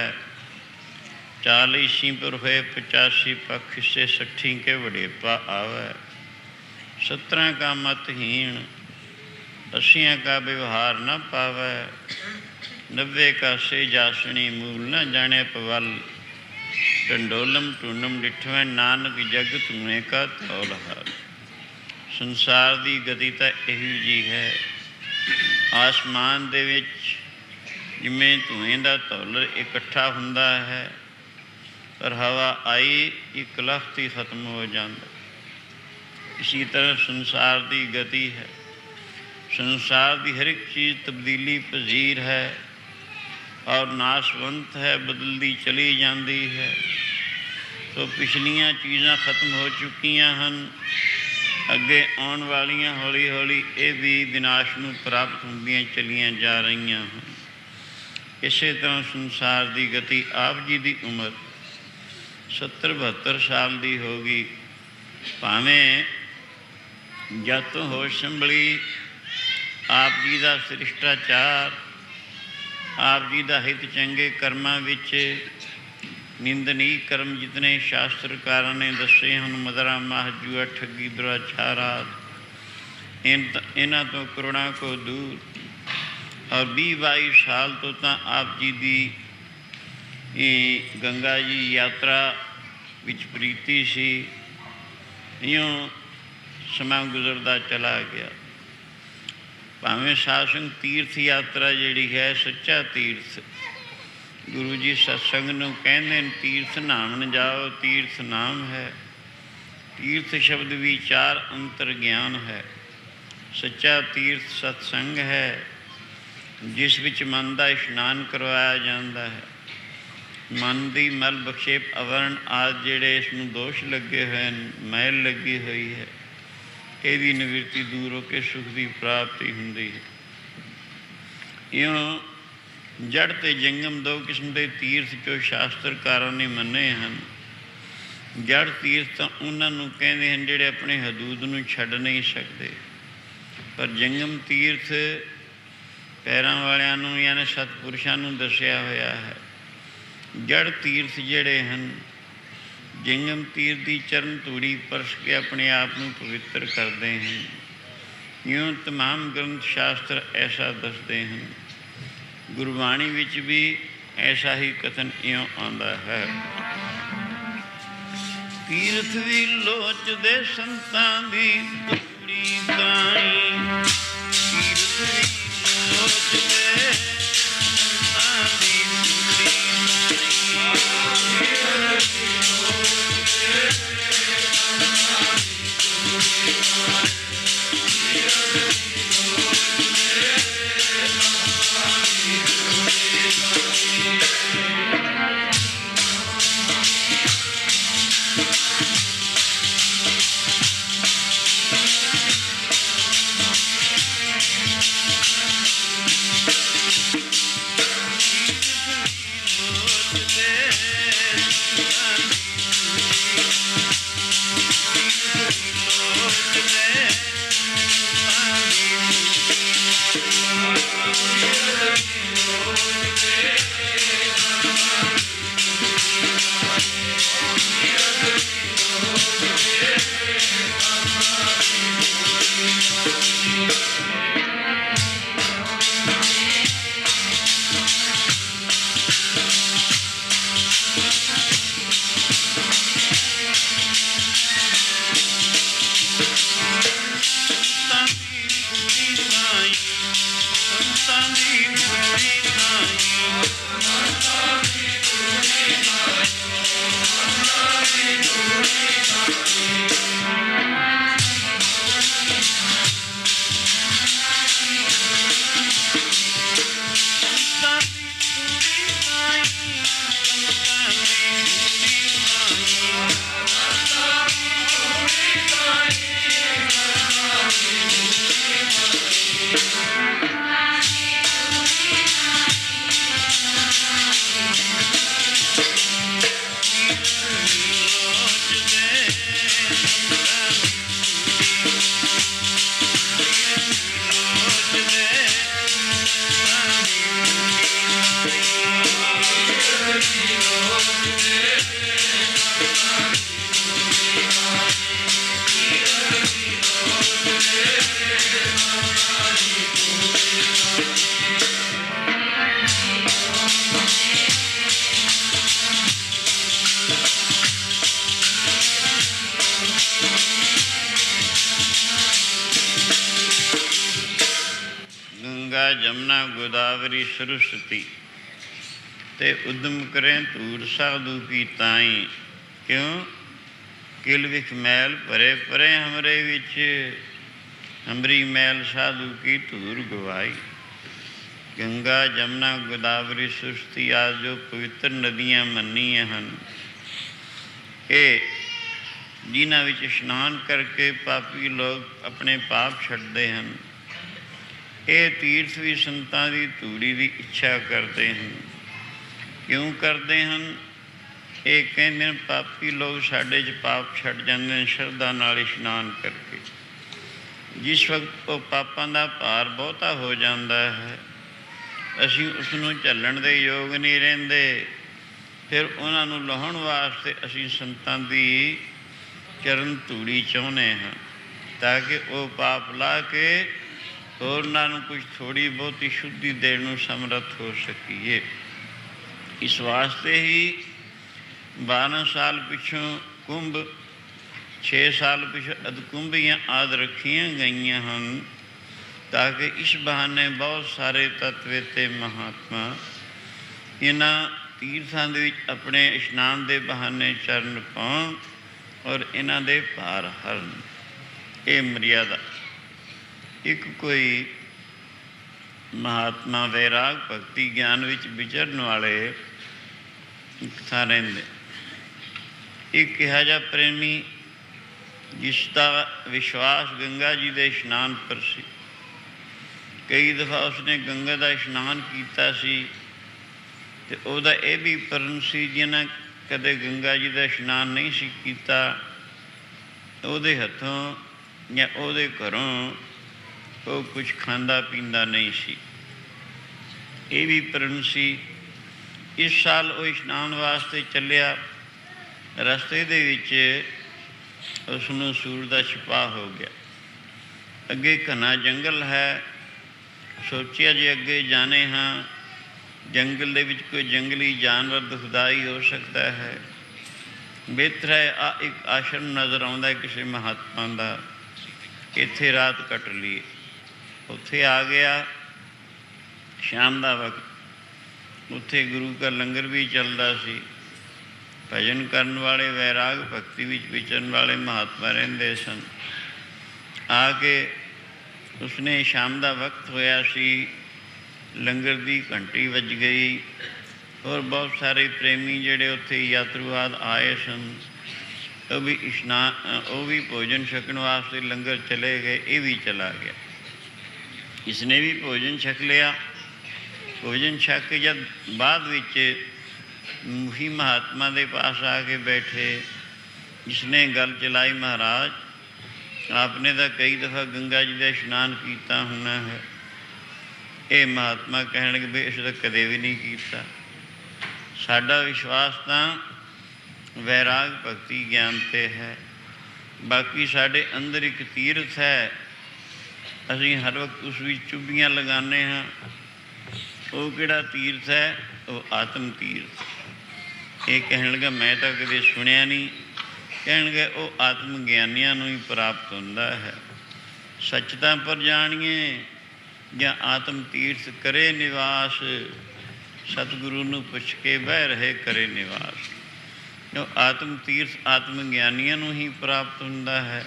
40 पर हुए 85 पक्ष से 60 के वडेपा आवै। 17 का मतहीन, अस्सियाँ का व्यवहार न पावै, 90 का से जासनी मूल न जाने पवल। ਢੰਡੋਲਮ ਢੂੰਡਮ ਡਿਠਵੇਂ ਨਾਨਕ ਜਗ ਧੂਏ ਕਾ ਧੌਲ ਹਾਰ। ਸੰਸਾਰ ਦੀ ਗਤੀ ਤਾਂ ਇਹੋ ਜਿਹੀ ਹੈ, ਆਸਮਾਨ ਦੇ ਵਿੱਚ ਜਿਵੇਂ ਧੂਏ ਦਾ ਧੌਲ ਇਕੱਠਾ ਹੁੰਦਾ ਹੈ, ਪਰ ਹਵਾ ਆਈ ਇੱਕ ਲਖਤ ਹੀ ਖਤਮ ਹੋ ਜਾਂਦਾ। ਇਸੀ ਤਰ੍ਹਾਂ ਸੰਸਾਰ ਦੀ ਗਤੀ ਹੈ। ਸੰਸਾਰ ਦੀ ਹਰ ਇੱਕ ਚੀਜ਼ ਤਬਦੀਲੀ ਪਜ਼ੀਰ ਹੈ ਔਰ ਨਾਸਵੰਤ ਹੈ, ਬਦਲਦੀ ਚਲੀ ਜਾਂਦੀ ਹੈ। ਸੋ ਪਿਛਲੀਆਂ ਚੀਜ਼ਾਂ ਖਤਮ ਹੋ ਚੁੱਕੀਆਂ ਹਨ, ਅੱਗੇ ਆਉਣ ਵਾਲੀਆਂ ਹੌਲੀ ਹੌਲੀ ਇਹ ਵੀ ਵਿਨਾਸ਼ ਨੂੰ ਪ੍ਰਾਪਤ ਹੁੰਦੀਆਂ ਚਲੀਆਂ ਜਾ ਰਹੀਆਂ ਹਨ। ਇਸੇ ਤਰ੍ਹਾਂ ਸੰਸਾਰ ਦੀ ਗਤੀ। ਆਪ ਜੀ ਦੀ ਉਮਰ 70-72 ਸਾਲ ਦੀ ਹੋ ਗਈ, ਭਾਵੇਂ ਜਦ ਤੋਂ ਹੋਸ਼ ਸੰਭਲੀ, ਆਪ ਜੀ ਦਾ ਸ੍ਰਿਸ਼ਟਾਚਾਰ, ਆਪ ਜੀ ਦਾ ਹਿਤ ਚੰਗੇ ਕਰਮਾਂ ਵਿੱਚ ਨਿੰਦਨੀ ਕਰਮ ਜਿਤਨੇ ਸ਼ਾਸਤਰਕਾਰਾਂ ਨੇ ਦੱਸੇ ਹਨ, ਮਦਰਾ ਮਾਹ ਜੂਆ ਠੱਗੀ ਦੁਰਾਚਾਰਾ, ਇਹਨਾਂ ਤੋਂ ਕਰੁਣਾ ਕੋ ਦੂਰ। ਔਰ 20-22 ਸਾਲ ਤੋਂ ਤਾਂ ਆਪ ਜੀ ਦੀ ਗੰਗਾ ਜੀ ਯਾਤਰਾ ਵਿੱਚ ਪ੍ਰੀਤੀ ਸੀ। ਇਉਂ ਸਮਾਂ ਗੁਜ਼ਰਦਾ ਚਲਾ ਗਿਆ। ਭਾਵੇਂ ਸਾਧ ਸੰਗ ਤੀਰਥ ਯਾਤਰਾ ਜਿਹੜੀ ਹੈ ਸੱਚਾ ਤੀਰਥ, ਗੁਰੂ ਜੀ ਸਤਸੰਗ ਨੂੰ ਕਹਿੰਦੇ ਨੇ ਤੀਰਥ ਨਾਮਨ ਜਾਓ, ਤੀਰਥ ਨਾਮ ਹੈ। ਤੀਰਥ ਸ਼ਬਦ ਵਿਚਾਰ ਅੰਤਰ ਗਿਆਨ ਹੈ। ਸੱਚਾ ਤੀਰਥ ਸਤਸੰਗ ਹੈ, ਜਿਸ ਵਿੱਚ ਮਨ ਦਾ ਇਸ਼ਨਾਨ ਕਰਵਾਇਆ ਜਾਂਦਾ ਹੈ। ਮਨ ਦੀ ਮਲ ਬਖਸ਼ੇਪ ਅਵਰਨ ਆਦਿ ਜਿਹੜੇ ਇਸ ਨੂੰ ਦੋਸ਼ ਲੱਗੇ ਹੋਏ ਨੇ, ਮੈਲ ਲੱਗੀ ਹੋਈ ਹੈ, ਇਹਦੀ ਨਿਵਰਤੀ ਦੂਰ ਹੋ ਕੇ ਸੁਖ ਦੀ ਪ੍ਰਾਪਤੀ ਹੁੰਦੀ ਹੈ। ਇਉਂ ਜੜ ਅਤੇ ਜੰਗਮ ਦੋ ਕਿਸਮ ਦੇ ਤੀਰਥ ਜੋ ਸ਼ਾਸਤਰਕਾਰਾਂ ਨੇ ਮੰਨੇ ਹਨ। ਜੜ ਤੀਰਥ ਤਾਂ ਉਹਨਾਂ ਨੂੰ ਕਹਿੰਦੇ ਹਨ ਜਿਹੜੇ ਆਪਣੇ ਹਦੂਦ ਨੂੰ ਛੱਡ ਨਹੀਂ ਸਕਦੇ, ਪਰ ਜੰਗਮ ਤੀਰਥ ਪੈਰਾਂ ਵਾਲਿਆਂ ਨੂੰ ਯਾਨੀ ਸਤਿਪੁਰਸ਼ਾਂ ਨੂੰ ਦੱਸਿਆ ਹੋਇਆ ਹੈ। ਜੜ ਤੀਰਥ ਜਿਹੜੇ ਹਨ, ਜੰਗਮ ਤੀਰਥ ਦੀ ਚਰਨ ਧੂੜੀ ਪਰਸ ਕੇ ਆਪਣੇ ਆਪ ਨੂੰ ਪਵਿੱਤਰ ਕਰਦੇ ਹਨ। ਇਉਂ ਤਮਾਮ ਗ੍ਰੰਥ ਸ਼ਾਸਤਰ ਐਸਾ ਦੱਸਦੇ ਹਨ। ਗੁਰਬਾਣੀ ਵਿੱਚ ਵੀ ਐਸਾ ਹੀ ਕਥਨ ਇਉਂ ਆਉਂਦਾ ਹੈ। ਤੀਰਥ ਵੀ ਲੋਚਦੇ ਸੰਤਾਂ ਦੀ ਧੂੜੀ ਕਾਈ, ਤੀਰਥ ਵੀ ਲੋਚਦੇ ਸੰਤਾਂ ਦੀ ਧੂੜੀ ਗੰਗਾ ਜਮਨਾ ਗੋਦਾਵਰੀ ਸਰਸਵਤੀ। ਤੇ ਉਦਮ ਕਰੇ ਧੂੜ ਸਾਧੂ ਕੀ ਤਾਈ, ਕਿਉਂ ਕਿਲ ਵਿਖ ਮੈਲ ਭਰੇ ਪਰੇ ਹਮਰੇ ਵਿੱਚ, ਹਮਰੀ ਮੈਲ ਸਾਧੂ ਕੀ ਧੂੜ ਗਵਾਈ। ਗੰਗਾ ਜਮਨਾ ਗੋਦਾਵਰੀ ਸਰਸਵਤੀ ਆਦਿ ਜੋ ਪਵਿੱਤਰ ਨਦੀਆਂ ਮੰਨੀਆਂ ਹਨ, ਇਹ ਜਿਨ੍ਹਾਂ ਵਿੱਚ ਇਸ਼ਨਾਨ ਕਰਕੇ ਪਾਪੀ ਲੋਕ ਆਪਣੇ ਪਾਪ ਛੱਡਦੇ ਹਨ। ਇਹ ਤੀਰਥ ਵੀ ਸੰਤਾਂ ਦੀ ਧੂੜੀ ਦੀ ਇੱਛਾ ਕਰਦੇ ਹਨ। ਕਿਉਂ ਕਰਦੇ ਹਨ? ਇਹ ਕਹਿੰਦੇ ਨੇ ਪਾਪੀ ਲੋਕ ਸਾਡੇ 'ਚ ਪਾਪ ਛੱਡ ਜਾਂਦੇ ਨੇ ਸ਼ਰਧਾ ਨਾਲ ਇਸ਼ਨਾਨ ਕਰਕੇ। ਜਿਸ ਵਕਤ ਉਹ ਪਾਪਾਂ ਦਾ ਭਾਰ ਬਹੁਤਾ ਹੋ ਜਾਂਦਾ ਹੈ, ਅਸੀਂ ਉਸ ਨੂੰ ਝੱਲਣ ਦੇ ਯੋਗ ਨਹੀਂ ਰਹਿੰਦੇ। ਫਿਰ ਉਹਨਾਂ ਨੂੰ ਲਾਹੁਣ ਵਾਸਤੇ ਅਸੀਂ ਸੰਤਾਂ ਦੀ ਚਰਨ ਧੂੜੀ ਚਾਹੁੰਦੇ ਹਾਂ, ਤਾਂ ਕਿ ਉਹ ਪਾਪ ਲਾ ਕੇ ਹੋਰਨਾਂ ਨੂੰ ਕੁਝ ਥੋੜ੍ਹੀ ਬਹੁਤੀ ਸ਼ੁੱਧੀ ਦੇਣ ਨੂੰ ਸਮਰੱਥ ਹੋ ਸਕੀਏ। ਇਸ ਵਾਸਤੇ ਹੀ 12 ਸਾਲ ਪਿੱਛੋਂ ਕੁੰਭ, 6 ਸਾਲ ਪਿੱਛੋਂ ਅਧਕੁੰਭੀਆਂ ਆਦਿ ਰੱਖੀਆਂ ਗਈਆਂ ਹਨ, ਤਾਂ ਕਿ ਇਸ ਬਹਾਨੇ ਬਹੁਤ ਸਾਰੇ ਤਤਵੇ ਅਤੇ ਮਹਾਤਮਾ ਇਹਨਾਂ ਤੀਰਥਾਂ ਦੇ ਵਿੱਚ ਆਪਣੇ ਇਸ਼ਨਾਨ ਦੇ ਬਹਾਨੇ ਚਰਨ ਪਾਉਣ ਔਰ ਇਹਨਾਂ ਦੇ ਭਾਰ ਹਰਨ। ਇਹ ਮਰਿਆਦਾ। ਇੱਕ ਕੋਈ ਮਹਾਤਮਾ ਵੈਰਾਗ ਭਗਤੀ ਗਿਆਨ ਵਿੱਚ ਵਿਚਰਨ ਵਾਲੇ ਇੱਕ ਥਾਂ ਰਹਿੰਦੇ। ਇੱਕ ਇਹੋ ਜਿਹਾ ਪ੍ਰੇਮੀ ਜਿਸ ਦਾ ਵਿਸ਼ਵਾਸ ਗੰਗਾ ਜੀ ਦੇ ਇਸ਼ਨਾਨ ਪਰ ਸੀ। ਕਈ ਦਫਾ ਉਸਨੇ ਗੰਗਾ ਦਾ ਇਸ਼ਨਾਨ ਕੀਤਾ ਸੀ, ਅਤੇ ਉਹਦਾ ਇਹ ਵੀ ਪਰਨ ਸੀ ਜਿਹਨਾਂ ਕਦੇ ਗੰਗਾ ਜੀ ਦਾ ਇਸ਼ਨਾਨ ਨਹੀਂ ਸੀ ਕੀਤਾ, ਉਹਦੇ ਹੱਥੋਂ ਜਾਂ ਉਹਦੇ ਘਰੋਂ ਉਹ ਕੁਛ ਖਾਂਦਾ ਪੀਂਦਾ ਨਹੀਂ ਸੀ। ਇਹ ਵੀ ਪਰਨ ਸੀ। ਇਸ ਸਾਲ ਉਹ ਇਸ਼ਨਾਨ ਵਾਸਤੇ ਚੱਲਿਆ। ਰਸਤੇ ਦੇ ਵਿੱਚ ਉਸ ਨੂੰ ਸੂਰਜ ਦਾ ਛਿਪਾ ਹੋ ਗਿਆ। ਅੱਗੇ ਘਣਾ ਜੰਗਲ ਹੈ। ਸੋਚਿਆ ਜੇ ਅੱਗੇ ਜਾਣੇ ਹਾਂ, ਜੰਗਲ ਦੇ ਵਿੱਚ ਕੋਈ ਜੰਗਲੀ ਜਾਨਵਰ ਦੁਖਦਾਈ ਹੋ ਸਕਦਾ ਹੈ। ਬਿਹਤਰ ਹੈ ਇੱਕ ਆਸ਼ਰਮ ਨਜ਼ਰ ਆਉਂਦਾ ਕਿਸੇ ਮਹਾਤਮਾ ਦਾ, ਇੱਥੇ ਰਾਤ ਕੱਟ ਲਈਏ। ਉੱਥੇ ਆ ਗਿਆ। ਸ਼ਾਮ ਦਾ ਵਕਤ ਉੱਥੇ ਗੁਰੂ ਕਾ ਲੰਗਰ ਵੀ ਚੱਲਦਾ ਸੀ। ਭਜਨ ਕਰਨ ਵਾਲੇ ਵੈਰਾਗ ਭਗਤੀ ਵਿੱਚ ਵਿਚਰਨ ਵਾਲੇ ਮਹਾਤਮਾ ਰਹਿੰਦੇ ਸਨ। ਆ ਕੇ ਉਸਨੇ ਸ਼ਾਮ ਦਾ ਵਕਤ ਹੋਇਆ ਸੀ, ਲੰਗਰ ਦੀ ਘੰਟੀ ਵੱਜ ਗਈ, ਔਰ ਬਹੁਤ ਸਾਰੇ ਪ੍ਰੇਮੀ ਜਿਹੜੇ ਉੱਥੇ ਯਾਤਰੂ ਆਦਿ ਆਏ ਸਨ, ਉਹ ਵੀ ਭੋਜਨ ਛਕਣ ਵਾਸਤੇ ਲੰਗਰ ਚਲੇ ਗਏ। ਇਹ ਵੀ ਚਲਾ ਗਿਆ। ਇਸਨੇ ਵੀ ਭੋਜਨ ਛਕ ਲਿਆ। ਭੋਜਨ ਛਕ ਕੇ ਜਦ ਬਾਅਦ ਵਿੱਚ ਮੁਖੀ ਮਹਾਤਮਾ ਦੇ ਪਾਸ ਆ ਕੇ ਬੈਠੇ, ਜਿਸਨੇ ਗੱਲ ਚਲਾਈ, ਮਹਾਰਾਜ ਆਪਨੇ ਤਾਂ ਕਈ ਦਫਾ ਗੰਗਾ ਜੀ ਦਾ ਇਸ਼ਨਾਨ ਕੀਤਾ ਹੋਣਾ ਹੈ। ਇਹ ਮਹਾਤਮਾ ਕਹਿਣ ਲੱਗੇ ਵੀ ਅਸੀਂ ਤਾਂ ਕਦੇ ਵੀ ਨਹੀਂ ਕੀਤਾ। ਸਾਡਾ ਵਿਸ਼ਵਾਸ ਤਾਂ ਵੈਰਾਗ ਭਗਤੀ ਗਿਆਨ 'ਤੇ ਹੈ। ਬਾਕੀ ਸਾਡੇ ਅੰਦਰ ਇੱਕ ਤੀਰਥ ਹੈ, ਅਸੀਂ ਹਰ ਵਕਤ ਉਸ ਵਿੱਚ ਚੁੱਭੀਆਂ ਲਗਾਉਂਦੇ ਹਾਂ। ਉਹ ਕਿਹੜਾ ਤੀਰਥ ਹੈ? ਉਹ ਆਤਮ ਤੀਰਥ। ਇਹ ਕਹਿਣ ਲੱਗਾ ਮੈਂ ਤਾਂ ਕਦੇ ਸੁਣਿਆ ਨਹੀਂ। ਕਹਿਣਗੇ ਉਹ ਆਤਮ ਗਿਆਨੀਆਂ ਨੂੰ ਹੀ ਪ੍ਰਾਪਤ ਹੁੰਦਾ ਹੈ। ਸੱਚ ਤਾਂ ਪਰ ਜਾਣੀਏ ਜਾਂ ਆਤਮ ਤੀਰਥ ਕਰੇ ਨਿਵਾਸ, ਸਤਿਗੁਰੂ ਨੂੰ ਪੁੱਛ ਕੇ ਬਹਿ ਰਹੇ ਕਰੇ ਨਿਵਾਸ। ਜੋ ਆਤਮ ਤੀਰਥ ਆਤਮ ਗਿਆਨੀਆਂ ਨੂੰ ਹੀ ਪ੍ਰਾਪਤ ਹੁੰਦਾ ਹੈ,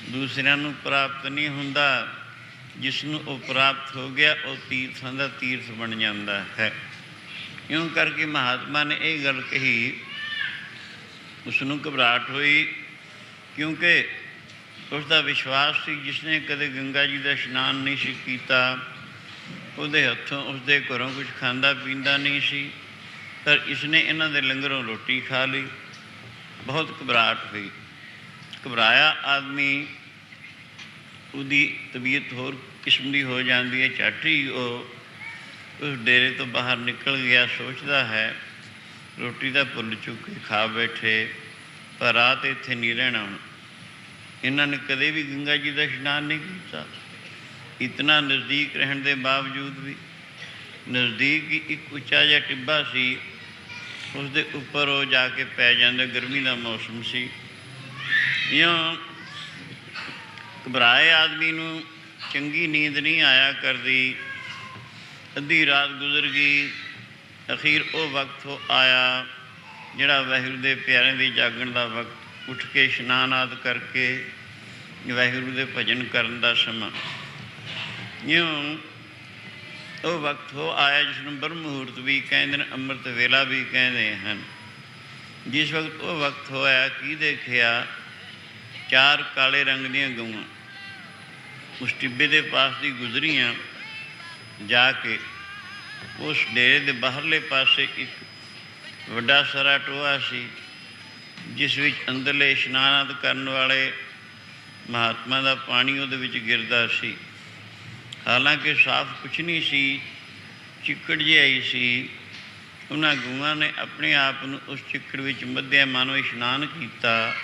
ਦੂਸਰਿਆਂ ਨੂੰ ਪ੍ਰਾਪਤ ਨਹੀਂ ਹੁੰਦਾ। ਜਿਸ ਨੂੰ ਉਹ ਪ੍ਰਾਪਤ ਹੋ ਗਿਆ ਉਹ ਤੀਰਥਾਂ ਦਾ ਤੀਰਥ ਬਣ ਜਾਂਦਾ ਹੈ। ਇਉਂ ਕਰਕੇ ਮਹਾਤਮਾ ਨੇ ਇਹ ਗੱਲ ਕਹੀ। ਉਸ ਨੂੰ ਘਬਰਾਹਟ ਹੋਈ, ਕਿਉਂਕਿ ਉਸ ਦਾ ਵਿਸ਼ਵਾਸ ਸੀ ਜਿਸਨੇ ਕਦੇ ਗੰਗਾ ਜੀ ਦਾ ਇਸ਼ਨਾਨ ਨਹੀਂ ਸੀ ਕੀਤਾ, ਉਹਦੇ ਹੱਥੋਂ ਉਸਦੇ ਘਰੋਂ ਕੁਝ ਖਾਂਦਾ ਪੀਂਦਾ ਨਹੀਂ ਸੀ, ਪਰ ਇਸਨੇ ਇਹਨਾਂ ਦੇ ਲੰਗਰੋਂ ਰੋਟੀ ਖਾ ਲਈ। ਬਹੁਤ ਘਬਰਾਹਟ ਹੋਈ। ਘਬਰਾਇਆ ਆਦਮੀ, ਉਹਦੀ ਤਬੀਅਤ ਹੋਰ ਕਿਸਮ ਦੀ ਹੋ ਜਾਂਦੀ ਹੈ। ਝੱਟ ਹੀ ਉਹ ਉਸ ਡੇਰੇ ਤੋਂ ਬਾਹਰ ਨਿਕਲ ਗਿਆ। ਸੋਚਦਾ ਹੈ ਰੋਟੀ ਤਾਂ ਭੁੱਲ ਚੁੱਕ ਕੇ ਖਾ ਬੈਠੇ, ਪਰ ਰਾਤ ਇੱਥੇ ਨਹੀਂ ਰਹਿਣਾ। ਹੁਣ ਇਹਨਾਂ ਨੇ ਕਦੇ ਵੀ ਗੰਗਾ ਜੀ ਦਾ ਇਸ਼ਨਾਨ ਨਹੀਂ ਕੀਤਾ। ਇਤਨਾ ਨਜ਼ਦੀਕ ਰਹਿਣ ਦੇ ਬਾਵਜੂਦ ਵੀ। ਨਜ਼ਦੀਕ ਹੀ ਇੱਕ ਉੱਚਾ ਜਿਹਾ ਟਿੱਬਾ ਸੀ, ਉਸ ਦੇ ਉੱਪਰ ਉਹ ਜਾ ਕੇ ਪੈ ਜਾਂਦੇ। ਗਰਮੀ ਦਾ ਮੌਸਮ ਸੀ। ਇਉਂ ਘਬਰਾਏ ਆਦਮੀ ਨੂੰ ਚੰਗੀ ਨੀਂਦ ਨਹੀਂ ਆਇਆ ਕਰਦੀ। ਅੱਧੀ ਰਾਤ ਗੁਜ਼ਰ ਗਈ। ਅਖੀਰ ਉਹ ਵਕਤ ਹੋ ਆਇਆ ਜਿਹੜਾ ਵਾਹਿਗੁਰੂ ਦੇ ਪਿਆਰਿਆਂ ਦੇ ਜਾਗਣ ਦਾ ਵਕਤ, ਉੱਠ ਕੇ ਇਸ਼ਨਾਨ ਆਦਿ ਕਰਕੇ ਵਾਹਿਗੁਰੂ ਦੇ ਭਜਨ ਕਰਨ ਦਾ ਸਮਾਂ। ਇਉਂ ਉਹ ਵਕਤ ਹੋ ਆਇਆ ਜਿਸ ਨੂੰ ਬ੍ਰਹਮ ਮੁਹੂਰਤ ਵੀ ਕਹਿੰਦੇ ਨੇ, ਅੰਮ੍ਰਿਤ ਵੇਲਾ ਵੀ ਕਹਿੰਦੇ ਹਨ। ਜਿਸ ਵਕਤ ਉਹ ਵਕਤ ਹੋਇਆ, ਕੀ ਦੇਖਿਆ? 4 ਕਾਲੇ ਰੰਗ ਦੀਆਂ ਗਊਆਂ ਉਸ ਟਿੱਬੇ ਦੇ ਪਾਸ ਦੀ ਗੁਜ਼ਰੀਆਂ। ਜਾ ਕੇ ਉਸ ਡੇਰੇ ਦੇ ਬਾਹਰਲੇ ਪਾਸੇ ਇੱਕ ਵੱਡਾ ਸਾਰਾ ਟੋਆ ਸੀ, ਜਿਸ ਵਿੱਚ ਅੰਦਰਲੇ ਇਸ਼ਨਾਨ ਆਦਿ ਕਰਨ ਵਾਲੇ ਮਹਾਤਮਾ ਦਾ ਪਾਣੀ ਉਹਦੇ ਵਿੱਚ ਗਿਰਦਾ ਸੀ। ਹਾਲਾਂਕਿ ਸਾਫ਼ ਕੁਛ ਨਹੀਂ ਸੀ, ਚਿੱਕੜ ਜਿਹਾ ਹੀ ਸੀ। ਉਹਨਾਂ ਗਊਆਂ ਨੇ ਆਪਣੇ ਆਪ ਨੂੰ ਉਸ ਚਿੱਕੜ ਵਿੱਚ ਮੱਧਿਆ ਮਾਨੋ ਇਸ਼ਨਾਨ ਕੀਤਾ।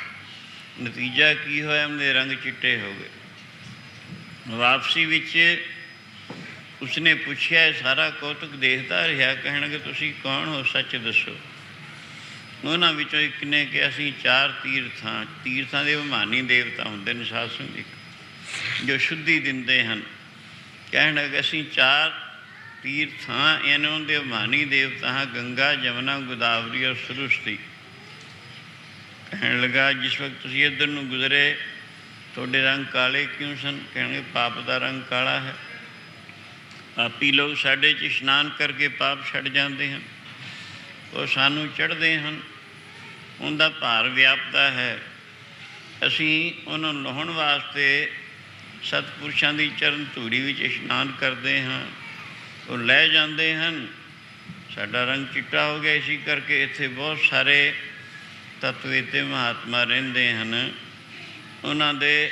ਨਤੀਜਾ ਕੀ ਹੋਇਆ? ਉਹਦੇ ਰੰਗ ਚਿੱਟੇ ਹੋ ਗਏ। ਵਾਪਸੀ ਵਿੱਚ ਉਸਨੇ ਪੁੱਛਿਆ, ਇਹ ਸਾਰਾ ਕੌਤਕ ਦੇਖਦਾ ਰਿਹਾ, ਕਹਿਣ ਲੱਗੇ ਤੁਸੀਂ ਕੌਣ ਹੋ, ਸੱਚ ਦੱਸੋ। ਉਹਨਾਂ ਵਿੱਚੋਂ ਇੱਕ ਨੇ ਕਿਹਾ, ਅਸੀਂ 4 ਤੀਰਥਾਂ ਦੇ ਅਭਿਮਾਨੀ ਦੇਵਤਾ ਹੁੰਦੇ ਨੇ ਸਾਧ ਸੰਗਤ, ਜੋ ਸ਼ੁੱਧੀ ਦਿੰਦੇ ਹਨ। ਕਹਿਣ ਲੱਗੇ ਅਸੀਂ 4 ਤੀਰਥਾਂ ਇਹਨਾਂ ਦੇ ਅਭਿਮਾਨੀ ਦੇਵਤਾ ਹਾਂ, ਗੰਗਾ, ਜਮਨਾ, ਗੋਦਾਵਰੀ ਔਰ ਸਰਸਵਤੀ। ਕਹਿਣ ਲੱਗਾ ਜਿਸ ਵਕਤ ਤੁਸੀਂ ਇੱਧਰ ਨੂੰ ਗੁਜ਼ਰੇ ਤੁਹਾਡੇ ਰੰਗ ਕਾਲੇ ਕਿਉਂ ਸਨ? ਕਹਿਣਗੇ ਪਾਪ ਦਾ ਰੰਗ ਕਾਲਾ ਹੈ। ਪਾਪੀ ਲੋਕ ਸਾਡੇ 'ਚ ਇਸ਼ਨਾਨ ਕਰਕੇ ਪਾਪ ਛੱਡ ਜਾਂਦੇ ਹਨ, ਉਹ ਸਾਨੂੰ ਚੜ੍ਹਦੇ ਹਨ, ਉਹਦਾ ਭਾਰ ਵਿਆਪਦਾ ਹੈ। ਅਸੀਂ ਉਹਨਾਂ ਨੂੰ ਲਾਹੁਣ ਵਾਸਤੇ ਸਤਿਪੁਰਸ਼ਾਂ ਦੀ ਚਰਨ ਧੂੜੀ ਵਿੱਚ ਇਸ਼ਨਾਨ ਕਰਦੇ ਹਾਂ, ਉਹ ਲੈ ਜਾਂਦੇ ਹਨ, ਸਾਡਾ ਰੰਗ ਚਿੱਟਾ ਹੋ ਗਿਆ। ਇਸੀ ਕਰਕੇ ਇੱਥੇ ਬਹੁਤ ਸਾਰੇ ਤਤਵੇਤੇ ਮਹਾਤਮਾ ਰਹਿੰਦੇ ਹਨ, ਉਹਨਾਂ ਦੇ